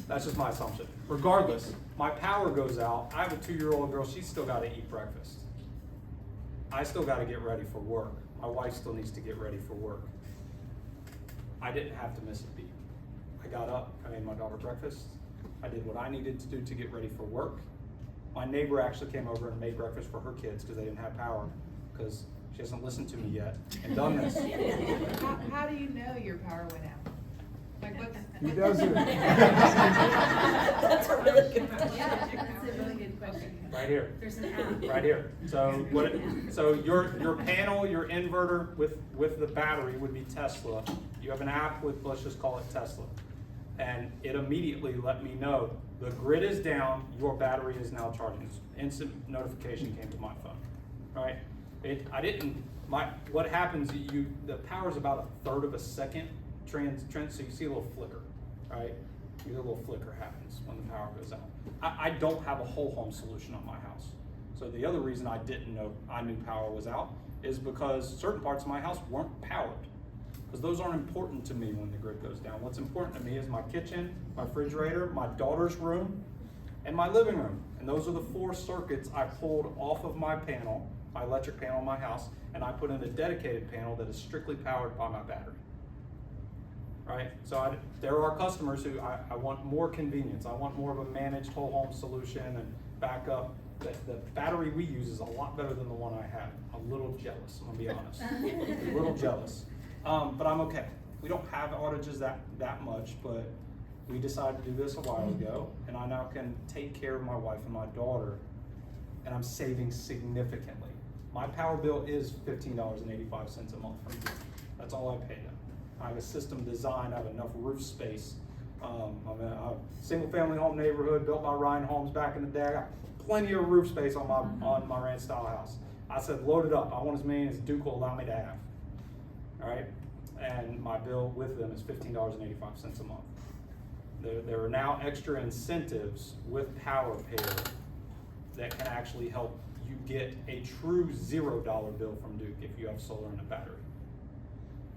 That's just my assumption. Regardless, my power goes out. I have a 2-year-old girl. She's still gotta eat breakfast. I still gotta get ready for work. My wife still needs to get ready for work. I didn't have to miss a beat. I got up, I made my daughter breakfast, I did what I needed to do to get ready for work. My neighbor actually came over and made breakfast for her kids because they didn't have power, because she hasn't listened to me yet and done this. How do you know your power went out? Like what's? He doesn't. That's a really good question. Yeah, that's a really good question. Right here. There's an app. Right here. So your panel, your inverter with the battery would be Tesla. You have an app with, let's just call it Tesla. And it immediately let me know the grid is down, your battery is now charging. Instant notification came to my phone, right? What happens, the power is about 1/3 of a second trans, so you see a little flicker, right? A little flicker happens when the power goes out. I don't have a whole home solution on my house. So the other reason I didn't know I knew power was out is because certain parts of my house weren't powered. Because those aren't important to me when the grid goes down. What's important to me is my kitchen, my refrigerator, my daughter's room, and my living room. And those are the 4 circuits I pulled off of my panel, my electric panel in my house, and I put in a dedicated panel that is strictly powered by my battery. Right? So there are customers who I want more convenience. I want more of a managed whole home solution and backup. The battery we use is a lot better than the one I have. I'm a little jealous, I'm gonna be honest. A little jealous. But I'm okay. We don't have outages that much, but we decided to do this a while ago, and I now can take care of my wife and my daughter, and I'm saving significantly. My power bill is $15.85 a month from here. That's all I pay them. I have a system designed, I have enough roof space. I'm in a single family home neighborhood built by Ryan Homes back in the day. I got plenty of roof space on my ranch style house. I said, load it up. I want as many as Duke will allow me to have. All right, and my bill with them is $15.85 a month. There are now extra incentives with Power Pair that can actually help you get a true $0 bill from Duke if you have solar and a battery.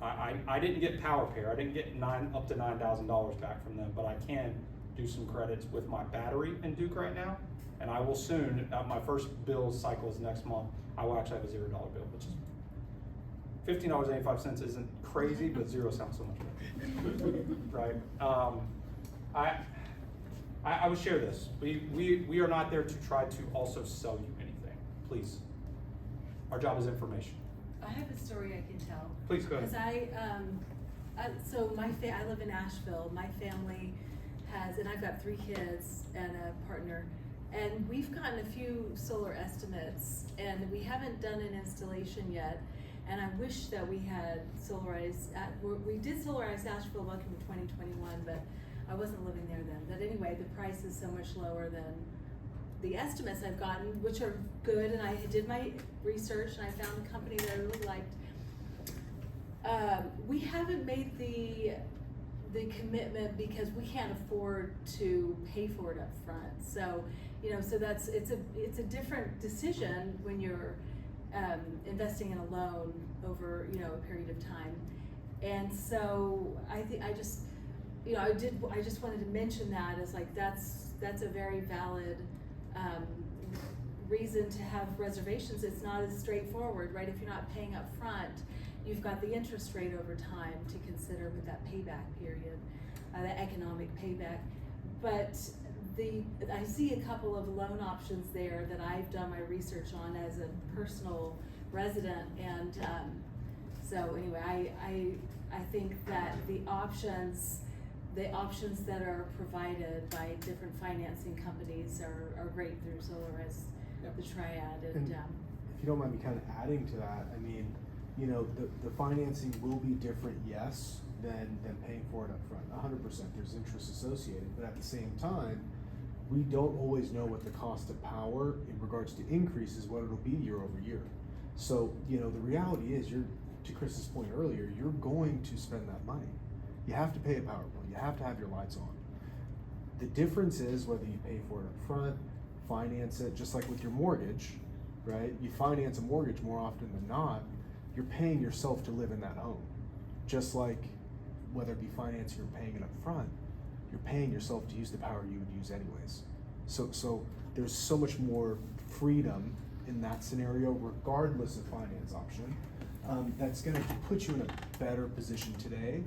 I didn't get Power Pair. I didn't get up to $9,000 back from them, but I can do some credits with my battery in Duke right now, and I will soon. My first bill cycle is next month. I will actually have a $0 bill, which is $15.85 isn't crazy, but 0 sounds so much better, right? I would share this. We are not there to try to also sell you anything. Please, our job is information. I have a story I can tell. Please go ahead. Because I live in Asheville. My family has, and I've got 3 kids and a partner, and we've gotten a few solar estimates, and we haven't done an installation yet. And I wish that we had Solarize. We did Solarize Asheville back in 2021, but I wasn't living there then. But anyway, the price is so much lower than the estimates I've gotten, which are good. And I did my research and I found a company that I really liked. We haven't made the commitment because we can't afford to pay for it up front. So, so it's a different decision when you're investing in a loan over a period of time. And so I just wanted to mention that as like that's a very valid reason to have reservations. It's not as straightforward, right? If you're not paying up front, you've got the interest rate over time to consider with that payback period, the economic payback. But I see a couple of loan options there that I've done my research on as a personal resident, and so anyway, I think that the options that are provided by different financing companies are great through Solarize, the Triad, and if you don't mind me kind of adding to that, I mean, the financing will be different, yes, than paying for it up front. 100%, there's interest associated, but at the same time, we don't always know what the cost of power in regards to increases, what it'll be year over year. So, the reality is, to Chris's point earlier, you're going to spend that money. You have to pay a power bill. You have to have your lights on. The difference is whether you pay for it up front, finance it, just like with your mortgage, right? You finance a mortgage more often than not, you're paying yourself to live in that home. Just like whether it be financing or paying it up front, you're paying yourself to use the power you would use anyways. So there's so much more freedom in that scenario, regardless of finance option, that's gonna put you in a better position today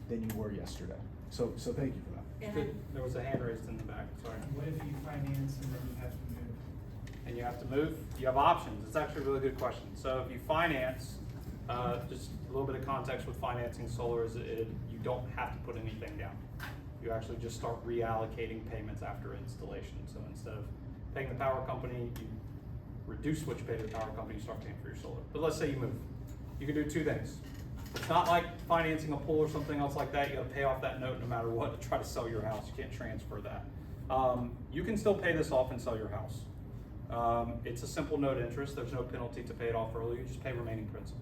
than you were yesterday. So thank you for that. And Good. There was a hand raised in the back, sorry. What if you finance and then you have to move? And you have to move, you have options. It's actually a really good question. So if you finance, just a little bit of context with financing solar is you don't have to put anything down. You actually just start reallocating payments after installation. So instead of paying the power company, you reduce what you pay to the power company, you start paying for your solar. But let's say you move. You can do two things. It's not like financing a pool or something else like that. You gotta pay off that note no matter what to try to sell your house. You can't transfer that. You can still pay this off and sell your house. It's a simple note interest. There's no penalty to pay it off early. You just pay remaining principal.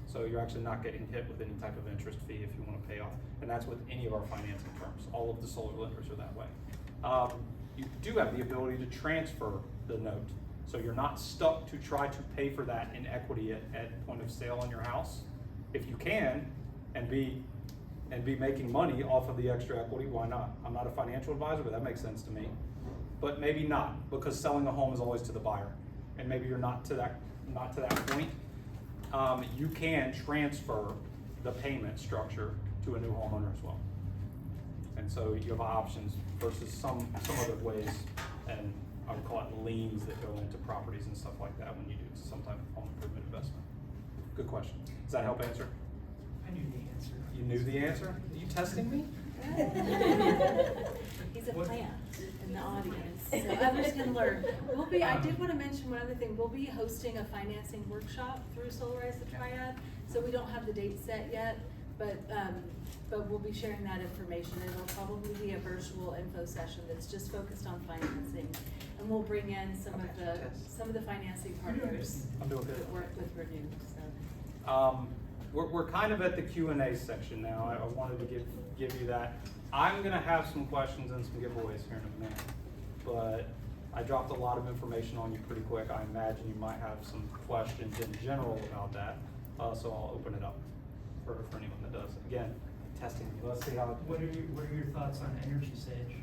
So you're actually not getting hit with any type of interest fee if you want to pay off. And that's with any of our financing terms. All of the solar lenders are that way. You do have the ability to transfer the note. So you're not stuck to try to pay for that in equity at point of sale on your house. If you can and be making money off of the extra equity, why not? I'm not a financial advisor, but that makes sense to me. But maybe not, because selling a home is always to the buyer. And maybe you're not to that point. You can transfer the payment structure to a new homeowner as well. And so you have options versus some other ways, and I would call it liens that go into properties and stuff like that when you do some type of home improvement investment. Good question. Does that help answer? I knew the answer. You knew the answer? Are you testing me? he's a plant in the audience, so others can learn. I did want to mention one other thing. We'll be hosting a financing workshop through Solarize the Triad. So we don't have the date set yet, but we'll be sharing that information. It'll probably be a virtual info session that's just focused on financing. And we'll bring in some of the financing partners I'm doing good. that work with Renew, so. We're kind of at the Q&A section now. I wanted to give you that. I'm gonna have some questions and some giveaways here in a minute, but I dropped a lot of information on you pretty quick. I imagine you might have some questions in general about that, so I'll open it up for anyone that does. Again, testing me. Let's see how. What are your thoughts on Energy Sage?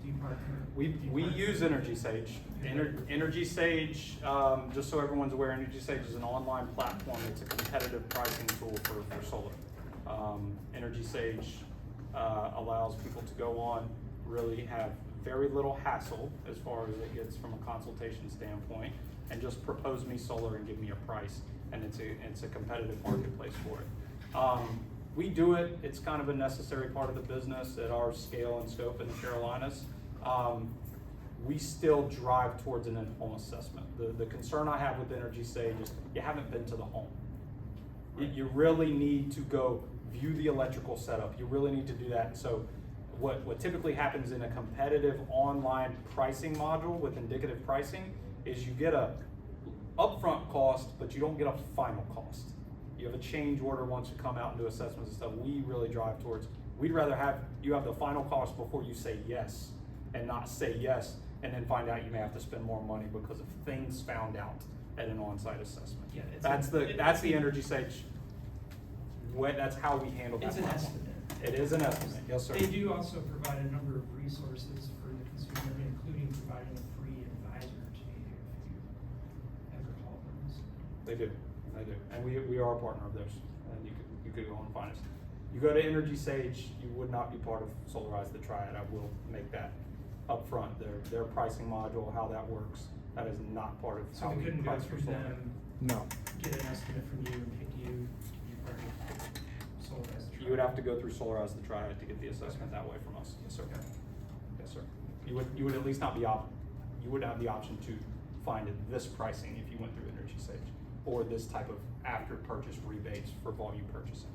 Do you partner? We use Energy Sage. Energy Sage, just so everyone's aware, Energy Sage is an online platform. It's a competitive pricing tool for solar. Energy Sage allows people to go on, really have very little hassle as far as it gets from a consultation standpoint, and just propose me solar and give me a price, and it's a competitive marketplace for it. We do it. It's kind of a necessary part of the business at our scale and scope in the Carolinas. We still drive towards an in-home assessment. The concern I have with Energy Sage is you haven't been to the home. You really need to go view the electrical setup. You really need to do that. So what typically happens in a competitive online pricing module with indicative pricing is you get a upfront cost, but you don't get a final cost. You have a change order once you come out and do assessments and stuff. We really drive towards, we'd rather have you have the final cost before you say yes, and not say yes and then find out you may have to spend more money because of things found out at an on-site assessment. Yeah, that's the Energy Sage way. That's how we handle that. It's an problem. estimate. It is an estimate, yes, sir. They do also provide a number of resources for the consumer, including providing a free advisor to you if you ever call them. They do, and we are a partner of theirs, and you could go and find us. You go to Energy Sage, you would not be part of Solarize the Triad. I will make that up front. Their pricing module, how that works, that is not part of So how we couldn't go price for through solar. them, No. get an estimate from you and pick you to be part of Solarize the Triad. You would have to go through Solarize the Triad to get the assessment that way from us. Yes, sir. Okay. Yes, sir. You would at least not be you would have the option to find this pricing if you went through Energy Sage, or this type of after purchase rebates for volume purchasing.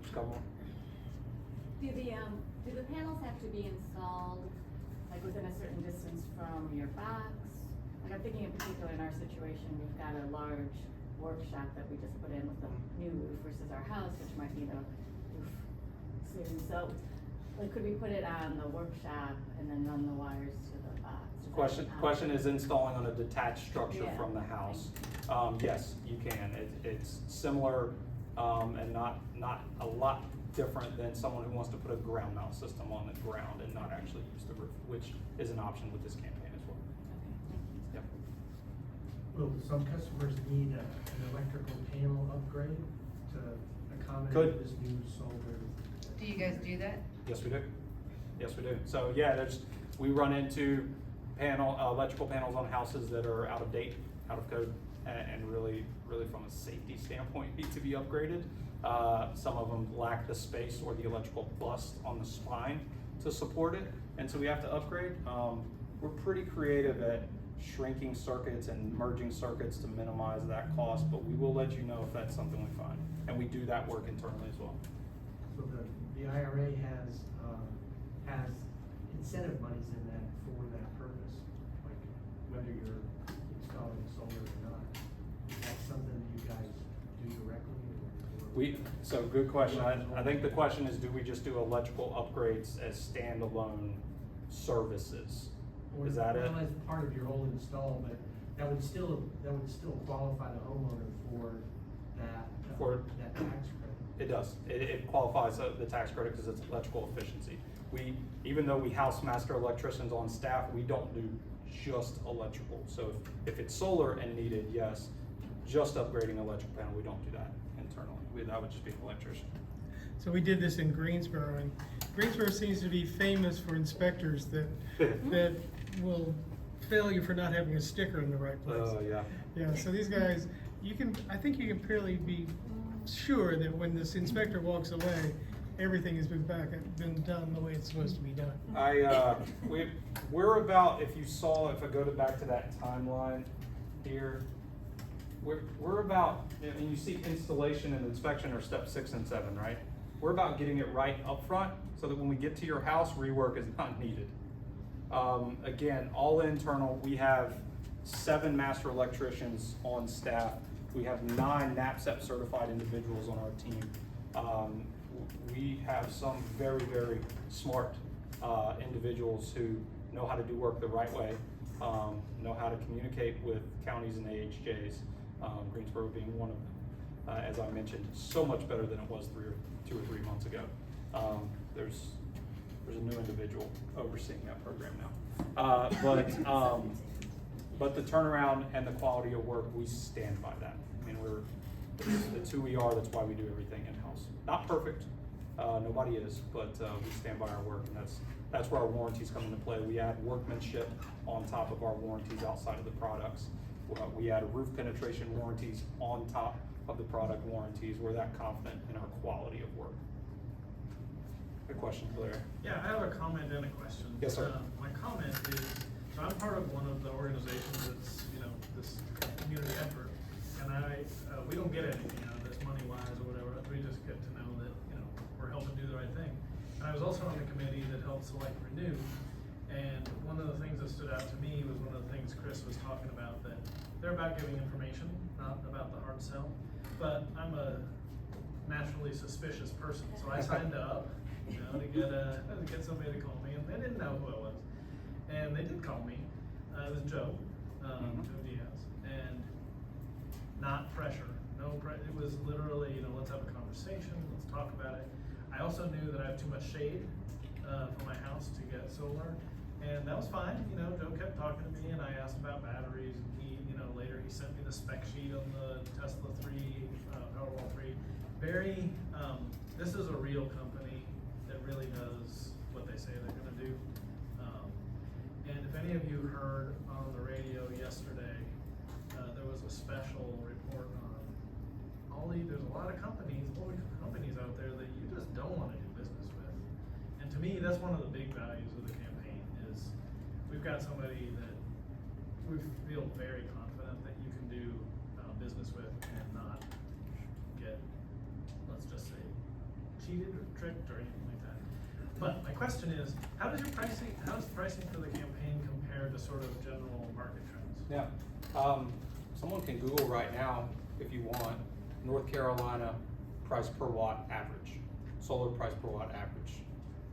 Just a couple more. Do the panels have to be installed like within a certain distance from your box? Like I'm thinking in particular in our situation, we've got a large workshop that we just put in with a new roof versus our house, which might need a roof soon. So like could we put it on the workshop and then run the wires to the box? Question is installing on a detached structure Yeah. from the house. Yes, you can. It's similar and not a lot different than someone who wants to put a ground mount system on the ground and not actually use the roof, which is an option with this campaign as well. Yep. Will some customers need an electrical panel upgrade to accommodate this new solar? Do you guys do that? Yes, we do. Yes, we do. So yeah, we run into electrical panels on houses that are out of date, out of code, and really from a safety standpoint need to be upgraded. Some of them lack the space or the electrical bust on the spine to support it, and so we have to upgrade. We're pretty creative at shrinking circuits and merging circuits to minimize that cost, but we will let you know if that's something we find, and we do that work internally as well. So the IRA has incentive monies in that for that purpose, like whether you're installing solar or not. Is that something that you guys do directly? So good question. I think the question is, do we just do electrical upgrades as standalone services? Or Is that it? Well, as part of your whole install, but that would still qualify the homeowner for that tax credit. It does. It qualifies the tax credit because it's electrical efficiency. Even though we house master electricians on staff, we don't do just electrical. So if it's solar and needed, yes, just upgrading electrical panel, we don't do that internally. That would just be an electrician. So we did this in Greensboro, and Greensboro seems to be famous for inspectors that will fail you for not having a sticker in the right place. Oh, yeah. Yeah, so these guys, I think you can fairly be sure that when this inspector walks away, everything has been done the way it's supposed to be done. We're about, if I go back to that timeline here, we're about, and you see installation and inspection are step 6 and 7, right? We're about getting it right up front so that when we get to your house, rework is not needed. Again, all internal. We have 7 master electricians on staff. We have 9 NAPCEP certified individuals on our team. We have some very, very smart individuals who know how to do work the right way, know how to communicate with counties and AHJs, Greensboro being one of them. As I mentioned, so much better than it was 2 or 3 months ago. There's a new individual overseeing that program now. But the turnaround and the quality of work, we stand by that. I mean, it's who we are. That's why we do everything in-house. Not perfect, nobody is, but we stand by our work, and that's where our warranties come into play. We add workmanship on top of our warranties outside of the products. We add roof penetration warranties on top of the product warranties. We're that confident in our quality of work. Good question, Blair. Yeah, I have a comment and a question. Yes, sir. My comment is, so I'm part of one of the organizations that's, this community effort, and we don't get anything out of this money-wise or whatever. We just get to know that, we're helping do the right thing. And I was also on the committee that helped select Renew, and one of the things that stood out to me was one of the things Chris was talking about, that they're about giving information, not about the hard sell. But I'm a naturally suspicious person, so I signed up, to get somebody to call me, and they didn't know who I was. And they did call me. It was Joe, Joe Diaz, and not pressure. It was literally, let's have a conversation, let's talk about it. I also knew that I have too much shade for my house to get solar, and that was fine. Joe kept talking to me, and I asked about batteries, and later he sent me the spec sheet on the Tesla 3, Powerwall 3. This is a real company that really does what they say they're gonna do. And if any of you heard on the radio yesterday, there was a special report on there's a lot of companies out there that you just don't want to do business with. And to me, that's one of the big values of the campaign is we've got somebody that we feel very confident that you can do business with and not get, let's just say, cheated or tricked or anything like that. But my question is, how does pricing for the campaign compare to sort of general market trends? Yeah. Someone can Google right now, if you want, North Carolina price per watt average, solar price per watt average.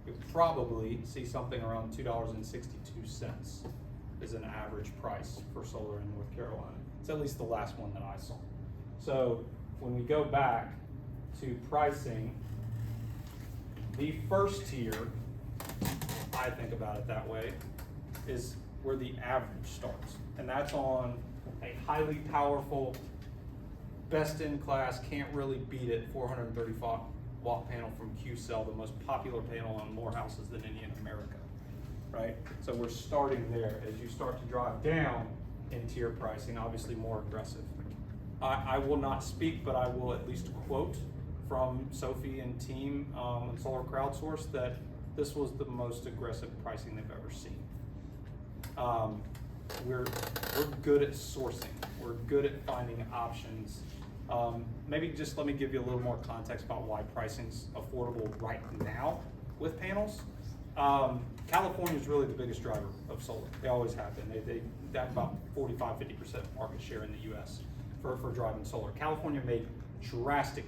You'll probably see something around $2.62 is an average price for solar in North Carolina. It's at least the last one that I saw. So when we go back to pricing, the first tier, I think about it that way, is where the average starts. And that's on a highly powerful best in class, can't really beat it, 430 watt panel from Q-Cell, the most popular panel on more houses than any in America, right? So we're starting there. As you start to drive down in tier pricing, obviously more aggressive. I will not speak, but I will at least quote from Sophie and team on Solar Crowdsource that this was the most aggressive pricing they've ever seen. We're good at sourcing. We're good at finding options. Maybe just let me give you a little more context about why pricing's affordable right now with panels. California is really the biggest driver of solar. They always have been. They have about 45–50% market share in the US for driving solar. California made drastic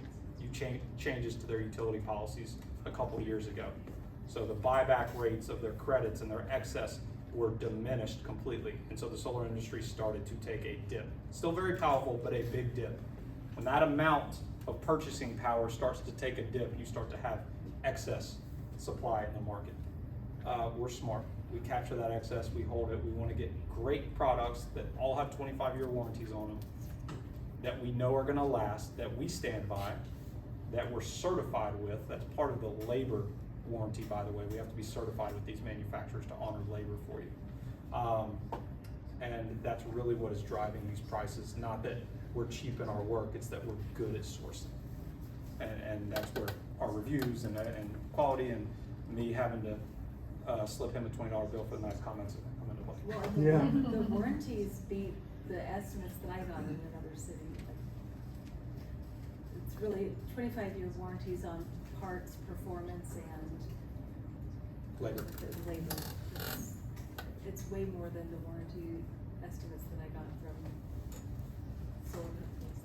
changes to their utility policies a couple years ago. So the buyback rates of their credits and their excess were diminished completely. And so the solar industry started to take a dip. Still very powerful, but a big dip. When that amount of purchasing power starts to take a dip, you start to have excess supply in the market. We're smart. We capture that excess, we hold it. We want to get great products that all have 25-year warranties on them, that we know are going to last, that we stand by, that we're certified with. That's part of the labor warranty, by the way. We have to be certified with these manufacturers to honor labor for you. And that's really what is driving these prices. Not that we're cheap in our work, it's that we're good at sourcing. And that's where our reviews and quality and me having to slip him a $20 bill for the nice comments that come into play. Well, the warranties beat the estimates that I got in another city. It's really 25-year warranties on parts, performance, and Labor. the labor. It's way more than the warranty estimates that I got from solar companies.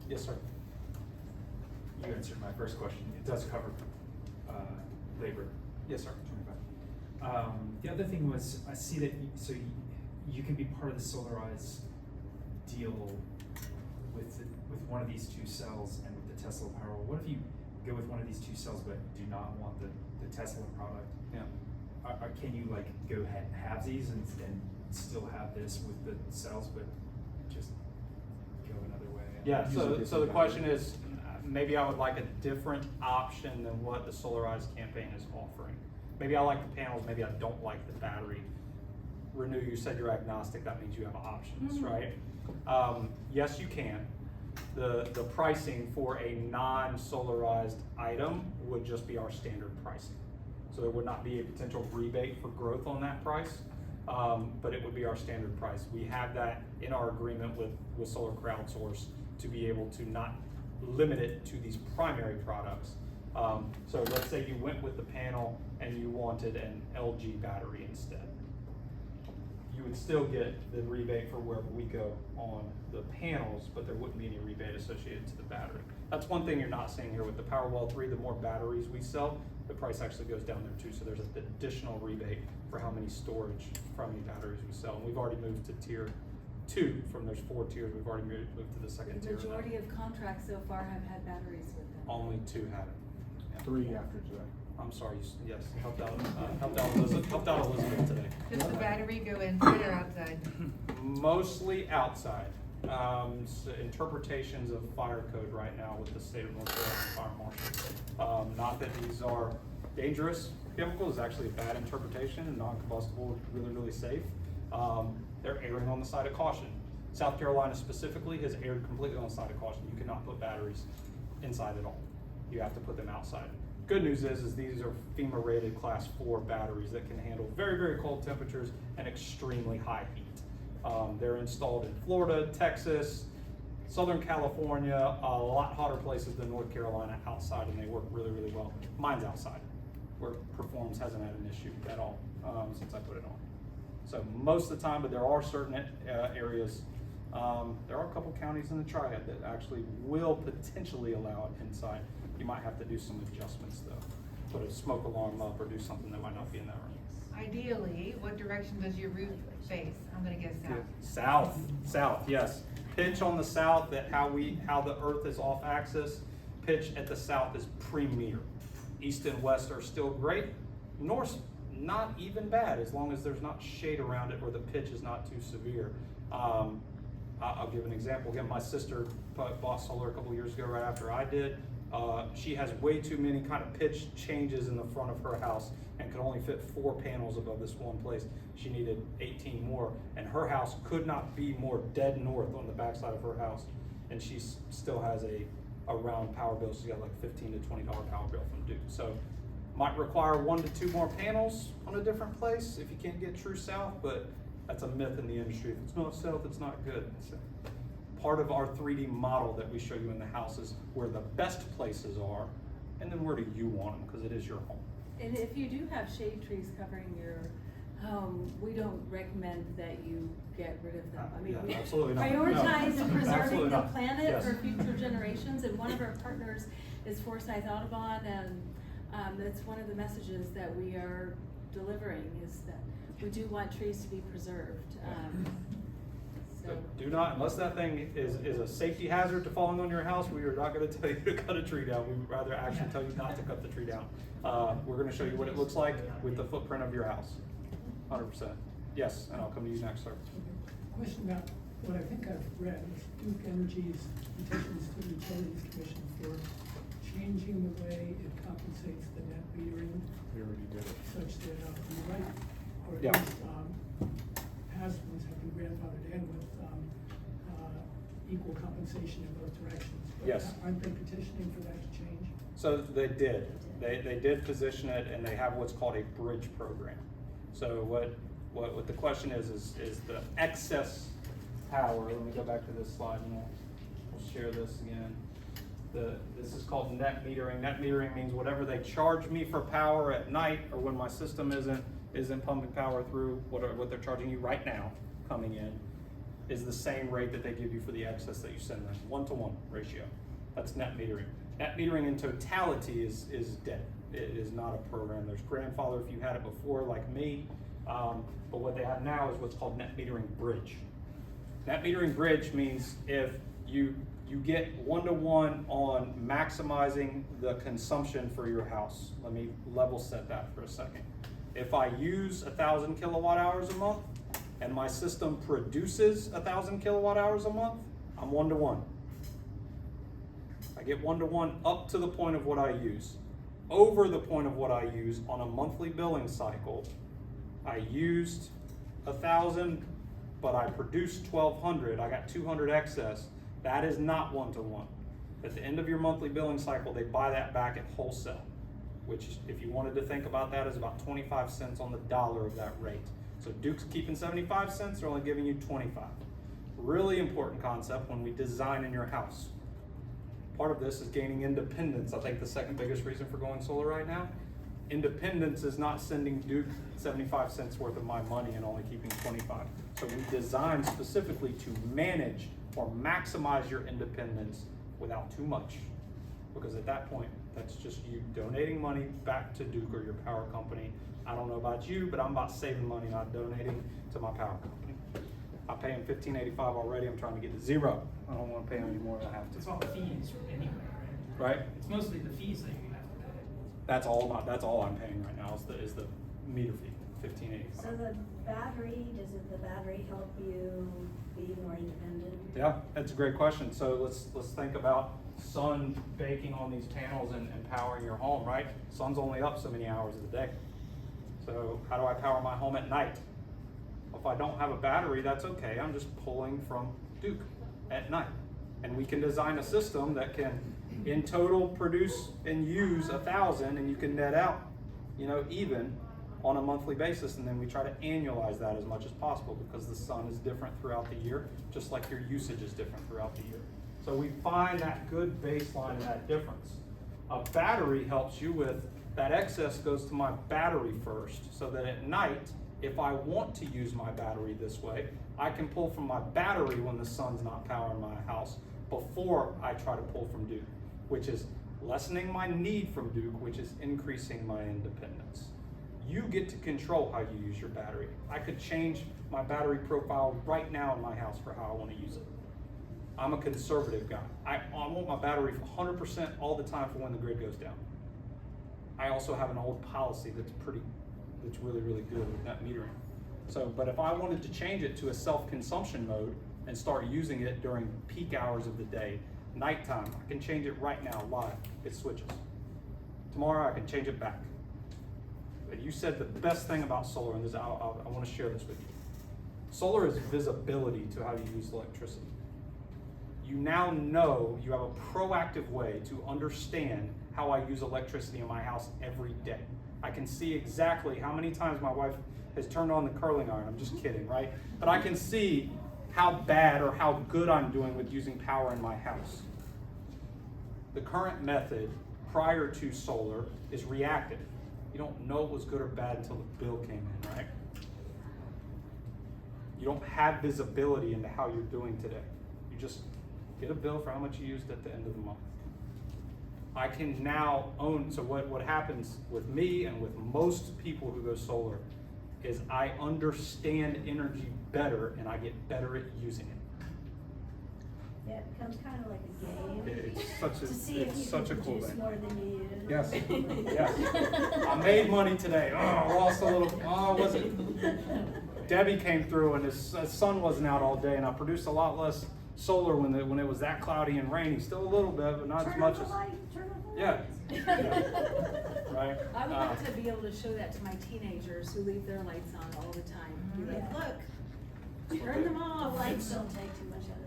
Yes, sir. You answered my first question. It does cover labor. Yes, sir. 25. The other thing was, I see that you can be part of the Solarize deal with one of these two cells and with the Tesla Powerwall. What if you go with one of these two cells but do not want the Tesla product? Yeah. Can you like go halvesies and still have this with the cells, but just go another way? Yeah, so the question is, maybe I would like a different option than what the Solarize campaign is offering. Maybe I like the panels, maybe I don't like the battery. Renew, you said you're agnostic, that means you have options, right? Yes, you can. The pricing for a non-solarized item would just be our standard pricing. So there would not be a potential rebate for growth on that price, but it would be our standard price. We have that in our agreement with Solar Crowdsource to be able to not limit it to these primary products. So let's say you went with the panel and you wanted an LG battery instead. You would still get the rebate for wherever we go on the panels, but there wouldn't be any rebate associated to the battery. That's one thing you're not seeing here with the Powerwall 3. The more batteries we sell, the price actually goes down there too. So there's an additional rebate for how many storage, for how many batteries we sell. And we've already moved to tier 2 from there's 4 tiers. We've already moved to the second tier. The majority of contracts so far have had batteries with them. Only 2 have it. Yeah. 3 after today. I'm sorry, yes, helped out Elizabeth today. Does the battery go inside or outside? Mostly outside. So interpretations of fire code right now with the state of North Carolina Fire Marshal. Not that these are dangerous chemicals, it's actually a bad interpretation and non-combustible, really, really safe. They're erring on the side of caution. South Carolina specifically has erred completely on the side of caution. You cannot put batteries inside at all. You have to put them outside. Good news is these are FEMA rated class 4 batteries that can handle very, very cold temperatures and extremely high heat. They're installed in Florida, Texas, Southern California, a lot hotter places than North Carolina outside, and they work really, really well. Mine's outside, where performance hasn't had an issue at all since I put it on. So most of the time, but there are certain areas, there are a couple counties in the Triad that actually will potentially allow it inside. You might have to do some adjustments though. Put a smoke alarm up or do something that might not be in that room. Ideally, what direction does your roof face? I'm gonna guess South, yes. Pitch on the south, that how the earth is off axis, pitch at the south is premier. East and west are still great. North, not even bad, as long as there's not shade around it or the pitch is not too severe. I'll give an example. Again, my sister bought solar a couple years ago right after I did. She has way too many kind of pitch changes in the front of her house and could only fit 4 panels above this one place. She needed 18 more, and her house could not be more dead north on the backside of her house. And she still has a round power bill. She's got like $15 to $20 power bill from Duke. So might require 1 to 2 more panels on a different place if you can't get true south, but that's a myth in the industry. If it's not south, it's not good. So part of our 3D model that we show you in the house is where the best places are, and then where do you want them, because it is your home. And if you do have shade trees covering your home, we don't recommend that you get rid of them. I mean, Yeah, we absolutely not. prioritize No. preserving Absolutely the not. planet Yes. for future generations, and one of our partners is Forsyth Audubon, and that's one of the messages that we are delivering, is that we do want trees to be preserved. So. Do not, unless that thing is a safety hazard to falling on your house, we are not gonna tell you to cut a tree down. We'd rather actually tell you not to cut the tree down. We're gonna show you what it looks like with the footprint of your house, 100%. Yes, and I'll come to you next, sir. Question about what I think I've read is Duke Energy's petitions to the Utilities Commission for changing the way it compensates the net metering. We already did it. Such that, you're right, or at Yeah. least, past ones have been grandfathered in with, equal compensation in both directions. But Yes. aren't they petitioning for that to change? So they did. They did position it, and they have what's called a bridge program. So what the question is the excess power. Let me go back to this slide and we'll share this again. This is called net metering. Net metering means whatever they charge me for power at night, or when my system isn't pumping power through, what they're charging you right now coming in, is the same rate that they give you for the excess that you send them. 1-to-1 ratio. That's net metering. Net metering in totality is dead. It is not a program. There's grandfather if you had it before, like me. But what they have now is what's called net metering bridge. Net metering bridge means if you get 1-to-1 on maximizing the consumption for your house. Let me level set that for a second. If I use 1,000 kilowatt hours a month and my system produces 1,000 kilowatt hours a month, I'm 1-to-1. I get 1-to-1 up to the point of what I use. Over the point of what I use on a monthly billing cycle, I used 1,000, but I produced 1,200. I got 200 excess. That is not 1-to-1. At the end of your monthly billing cycle, they buy that back at wholesale, which, if you wanted to think about that, is about 25 cents on the dollar of that rate. So Duke's keeping 75 cents, they're only giving you 25. Really important concept when we design in your house. Part of this is gaining independence. I think the second biggest reason for going solar right now. Independence is not sending Duke 75 cents worth of my money and only keeping 25. So we design specifically to manage or maximize your independence without too much. Because at that point, that's just you donating money back to Duke or your power company. I don't know about you, but I'm about saving money, not donating to my power company. I pay them $15.85 already. I'm trying to get to 0. I don't want to pay them any more than I have to. It's all fees anyway, right? Right? It's mostly the fees that you have to pay. That's all I'm paying right now is the meter fee, $15.85. So the battery, does the battery help you be more independent? Yeah, that's a great question. So let's think about sun baking on these panels and powering your home, right? Sun's only up so many hours of the day. So how do I power my home at night? If I don't have a battery, that's okay. I'm just pulling from Duke at night. And we can design a system that can, in total, produce and use 1,000, and you can net out, even on a monthly basis. And then we try to annualize that as much as possible because the sun is different throughout the year, just like your usage is different throughout the year. So we find that good baseline and that difference. A battery helps you with that excess goes to my battery first, so that at night, if I want to use my battery this way, I can pull from my battery when the sun's not powering my house before I try to pull from Duke, which is lessening my need from Duke, which is increasing my independence. You get to control how you use your battery. I could change my battery profile right now in my house for how I want to use it. I'm a conservative guy. I want my battery for 100% all the time for when the grid goes down. I also have an old policy that's really, really good with net metering. So, but if I wanted to change it to a self-consumption mode and start using it during peak hours of the day. Nighttime, I can change it right now live. It switches. Tomorrow I can change it back. But you said the best thing about solar, and this, I want to share this with you. Solar is visibility to how you use electricity. You now know, you have a proactive way to understand how I use electricity in my house every day. I can see exactly how many times my wife has turned on the curling iron. I'm just kidding, right? But I can see how bad or how good I'm doing with using power in my house. The current method prior to solar is reactive. You don't know it was good or bad until the bill came in, right? You don't have visibility into how you're doing today. You just get a bill for how much you used at the end of the month. I can now own, so what happens with me and with most people who go solar is I understand energy better and I get better at using it. Yeah, it becomes kind of like a game. It's such a, To see if it's you such can a cool produce thing. more than you use. Yes, yes. I made money today. Oh, I lost a little, oh, was it? Debbie came through and his sun wasn't out all day and I produced a lot less solar when it was that cloudy and rainy. Still a little bit, but not as much as. Turn on the Yeah. light. Right? I would like to be able to show that to my teenagers who leave their lights on all the time. Be like, Yeah. look, turn them The off. lights don't take too much energy.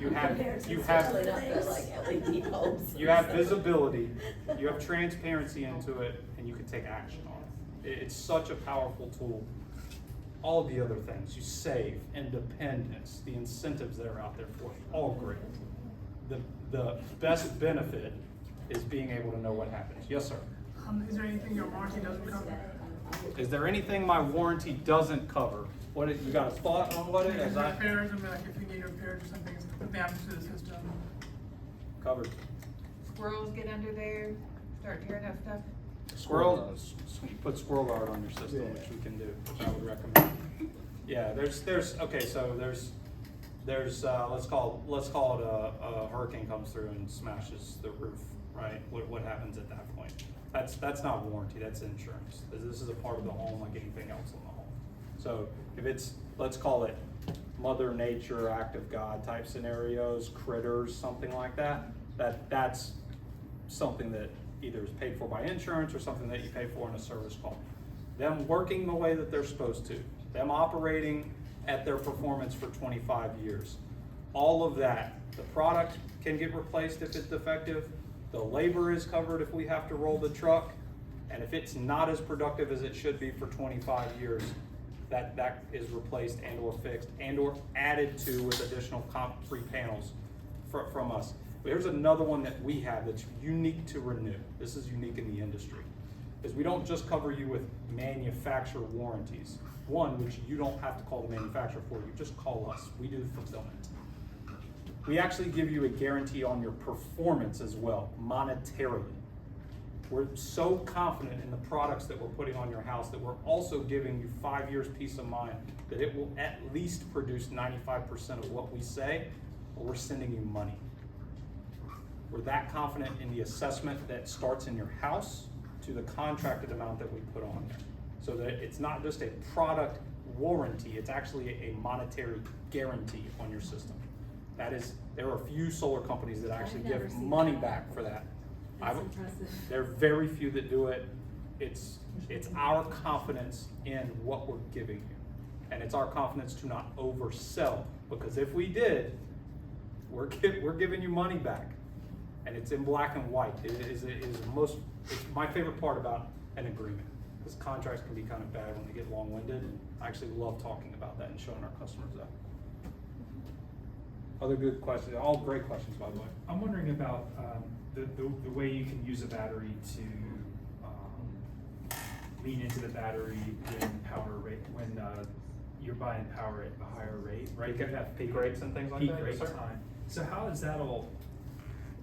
You have Especially not the, like, LED bulbs. you have visibility, you have transparency into it, and you can take action on it. It's such a powerful tool. All the other things, you save, independence, the incentives that are out there for you, all great. The best benefit is being able to know what happens. Yes, sir. Is there anything your warranty doesn't cover? Is there anything my warranty doesn't cover? What, you got a thought on what it is? Repairs, I mean, like if you need repairs or something, what happens to the system? Covered. Squirrels get under there, start tearing up stuff. Squirrel, you put squirrel guard on your system, which we can do, which I would recommend. Yeah, okay, so there's let's call it a hurricane comes through and smashes the roof, right? What happens at that point? That's not warranty, that's insurance. This is a part of the home like anything else in the home. So if it's, let's call it Mother Nature, act of God type scenarios, critters, something like that, that's something that either is paid for by insurance or something that you pay for in a service call. Them working the way that they're supposed to, them operating at their performance for 25 years. All of that, the product can get replaced if it's defective, the labor is covered if we have to roll the truck, and if it's not as productive as it should be for 25 years, that is replaced and or fixed and or added to with additional free panels from us. There's another one that we have that's unique to Renew. This is unique in the industry, is we don't just cover you with manufacturer warranties. One, which you don't have to call the manufacturer for, you just call us. We do the fulfillment. We actually give you a guarantee on your performance as well, monetarily. We're so confident in the products that we're putting on your house that we're also giving you 5 years peace of mind that it will at least produce 95% of what we say, or we're sending you money. We're that confident in the assessment that starts in your house to the contracted amount that we put on there. So that it's not just a product warranty, it's actually a monetary guarantee on your system. There are a few solar companies that actually give money back for that. That's impressive. There are very few that do it. It's our confidence in what we're giving you. And it's our confidence to not oversell, because if we did, we're giving you money back. And it's in black and white. It's my favorite part about an agreement, because contracts can be kind of bad when they get long-winded. I actually love talking about that and showing our customers that. Other good questions, all great questions, by the way. I'm wondering about the way you can use a battery to lean into the battery when you're buying power at a higher rate, right? You can have peak rates and things like that. Peak rate time. So how is that all?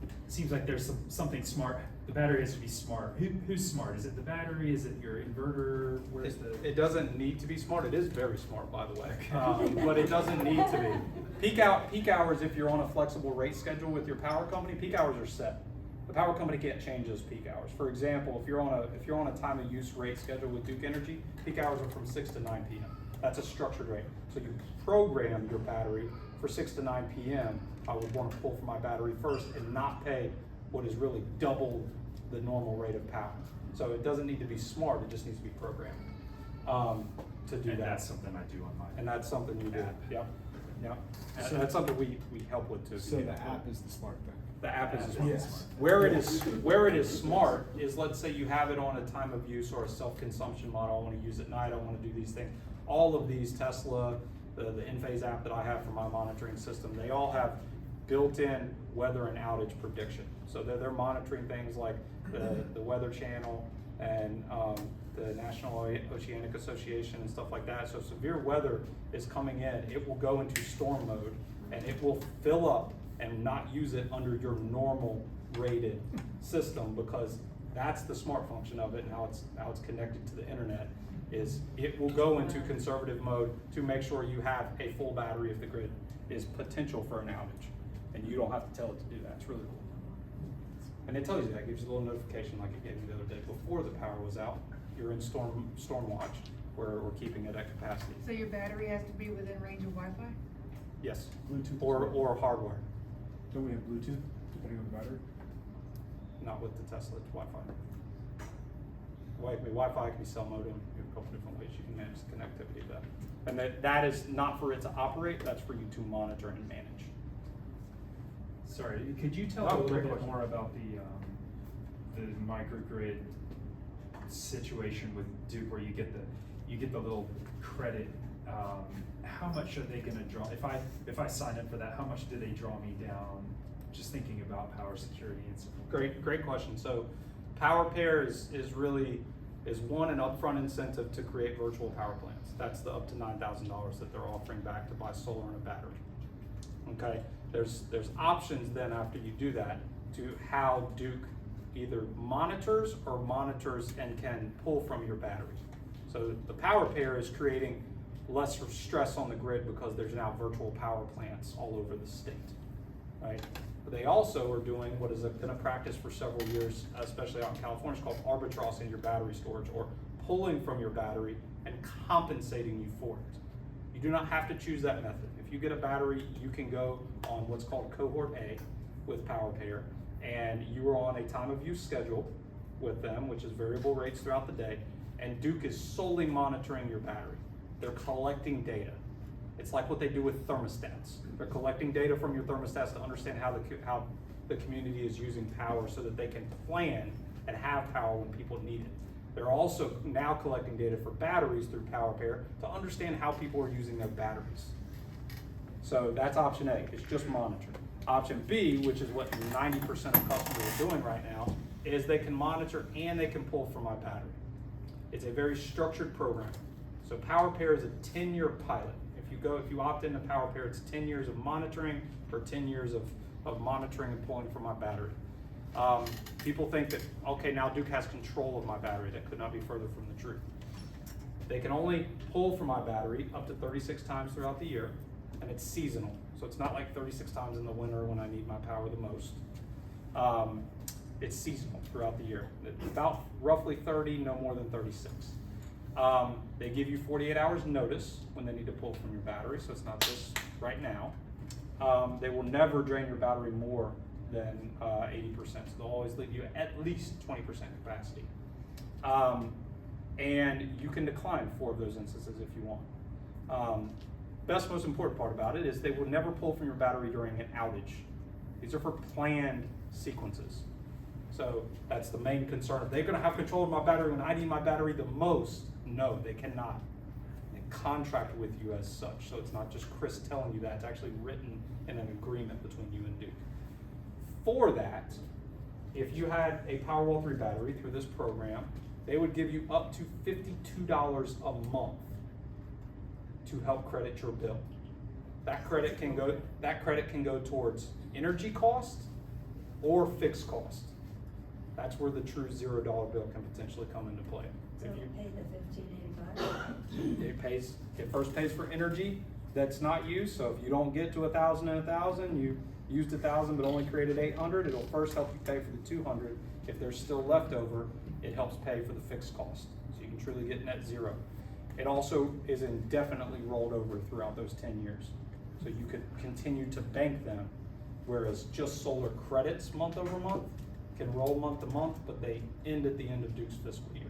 It seems like there's something smart. The battery has to be smart. Who's smart? Is it the battery? Is it your inverter? Where's It doesn't need to be smart. It is very smart, by the way, but it doesn't need to be. Peak hours, if you're on a flexible rate schedule with your power company, peak hours are set. The power company can't change those peak hours. For example, if you're on a time of use rate schedule with Duke Energy, peak hours are from 6 to 9 p.m. That's a structured rate. So you program your battery for 6 to 9 p.m., I would want to pull from my battery first and not pay what is really double the normal rate of power. So it doesn't need to be smart, it just needs to be programmed to do And that. that's something I do on my. And that's something you do, app. yep, yep. And So- that's something we help with too. So the app is the smart thing. The app is smart. Yes. Where it is smart is, let's say you have it on a time of use or a self-consumption model. I want to use at night. I want to do these things. All of these, Tesla, the Enphase app that I have for my monitoring system, they all have built-in weather and outage prediction. So they're monitoring things like the Weather Channel and the National Oceanic Association and stuff like that. So if severe weather is coming in, it will go into storm mode and it will fill up and not use it under your normal rated system, because that's the smart function of it and how it's connected to the internet, is it will go into conservative mode to make sure you have a full battery if the grid is potential for an outage. And you don't have to tell it to do that. It's really cool. And it tells you that, it gives you a little notification like it gave me the other day before the power was out. You're in storm watch where we're keeping it at capacity. So your battery has to be within range of Wi-Fi? Yes. Bluetooth. Or hardware. Don't we have Bluetooth depending on the battery? Not with the Tesla, it's Wi-Fi. Wi-Fi can be cell modem, you have a couple different ways you can manage the connectivity of that. And that is not for it to operate, that's for you to monitor and manage. Sorry, could you tell Oh, a little great bit question. more about the microgrid situation with Duke, where you get the little credit? How much are they gonna draw? If I sign up for that, how much do they draw me down? Just thinking about power security and so forth. Great question. So Power Pair is one, an upfront incentive to create virtual power plants. That's the up to $9,000 that they're offering back to buy solar and a battery. Okay, there's options then after you do that to how Duke either monitors and can pull from your battery. So the Power Pair is creating less stress on the grid because there's now virtual power plants all over the state, right? But they also are doing what has been a practice for several years, especially out in California, it's called arbitraging your battery storage, or pulling from your battery and compensating you for it. You do not have to choose that method. If you get a battery, you can go on what's called Cohort A with Power Pair, and you are on a time of use schedule with them, which is variable rates throughout the day, and Duke is solely monitoring your battery. They're collecting data. It's like what they do with thermostats. They're collecting data from your thermostats to understand how the community is using power so that they can plan and have power when people need it. They're also now collecting data for batteries through Power Pair to understand how people are using their batteries. So that's option A, it's just monitoring. Option B, which is what 90% of customers are doing right now, is they can monitor and they can pull from my battery. It's a very structured program. So Power Pair is a 10-year pilot. If you opt into Power Pair, it's 10 years of monitoring or 10 years of monitoring and pulling from my battery. People think that, okay, now Duke has control of my battery. That could not be further from the truth. They can only pull from my battery up to 36 times throughout the year, and it's seasonal. So it's not like 36 times in the winter when I need my power the most. It's seasonal throughout the year. It's about roughly 30, no more than 36. They give you 48 hours notice when they need to pull from your battery, so it's not just right now. They will never drain your battery more than 80%, so they'll always leave you at least 20% capacity. And you can decline 4 of those instances if you want. Best, most important part about it is they will never pull from your battery during an outage. These are for planned sequences. So that's the main concern. If they're gonna have control of my battery when I need my battery the most, no, they cannot. They contract with you as such. So it's not just Chris telling you that, it's actually written in an agreement between you and Duke. For that, if you had a Powerwall 3 battery through this program, they would give you up to $52 a month to help credit your bill. That credit can go towards energy cost or fixed cost. That's where the true $0 bill can potentially come into play. So If you pay the $15.85. it first pays for energy that's not used. So if you don't get to 1,000 and 1,000, you used 1,000 but only created 800, it'll first help you pay for the 200. If there's still left over, it helps pay for the fixed cost. So you can truly get net zero. It also is indefinitely rolled over throughout those 10 years. So you could continue to bank them, whereas just solar credits month over month can roll month to month, but they end at the end of Duke's fiscal year.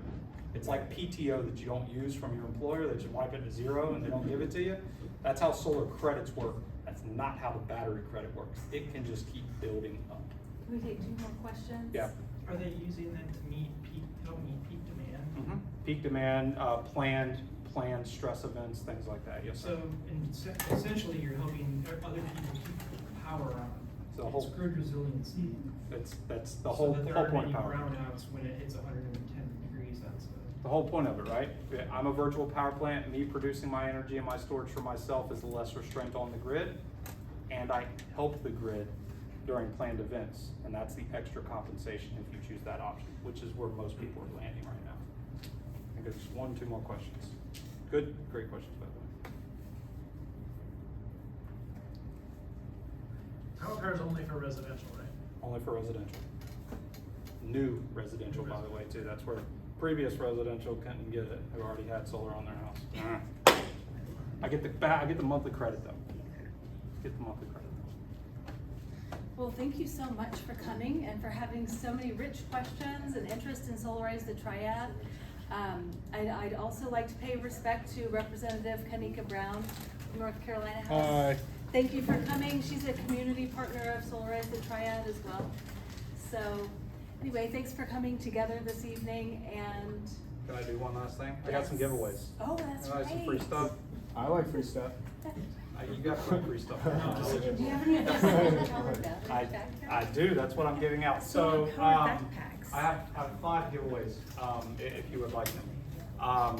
It's like PTO that you don't use from your employer, they just wipe it to zero and they don't give it to you. That's how solar credits work. That's not how the battery credit works. It can just keep building up. Can we take 2 more questions? Yeah. Are they using them to help meet peak demand? Mm-hmm. Peak demand, planned stress events, things like that, yes, sir. So essentially you're helping other people keep power on. So the whole- It's grid resiliency. That's the whole So that there whole aren't point any of power. brownouts when it hits 110 degrees outside. The whole point of it, right? I'm a virtual power plant, me producing my energy and my storage for myself is less restraint on the grid, and I help the grid during planned events, and that's the extra compensation if you choose that option, which is where most people are landing right now. I think there's 1, 2 more questions. Good, great questions, by the way. Power power is only for residential, right? Only for residential. New residential, by the way, too. That's where previous residential couldn't get it, who already had solar on their house. I get the monthly credit though. Get the monthly credit. Well, thank you so much for coming and for having so many rich questions and interest in Solarize the Triad. I'd also like to pay respect to Representative Kanika Brown from North Carolina House. Hi. Thank you for coming. She's a community partner of Solarize the Triad as well. So anyway, thanks for coming together this evening, and Can I do one last thing? I got some giveaways. oh, that's right. Some free stuff. I like free stuff. You got some free stuff. Do you have any of those? I do, that's what I'm giving out. So, Solar-powered backpacks. I have 5 giveaways, if you would like them.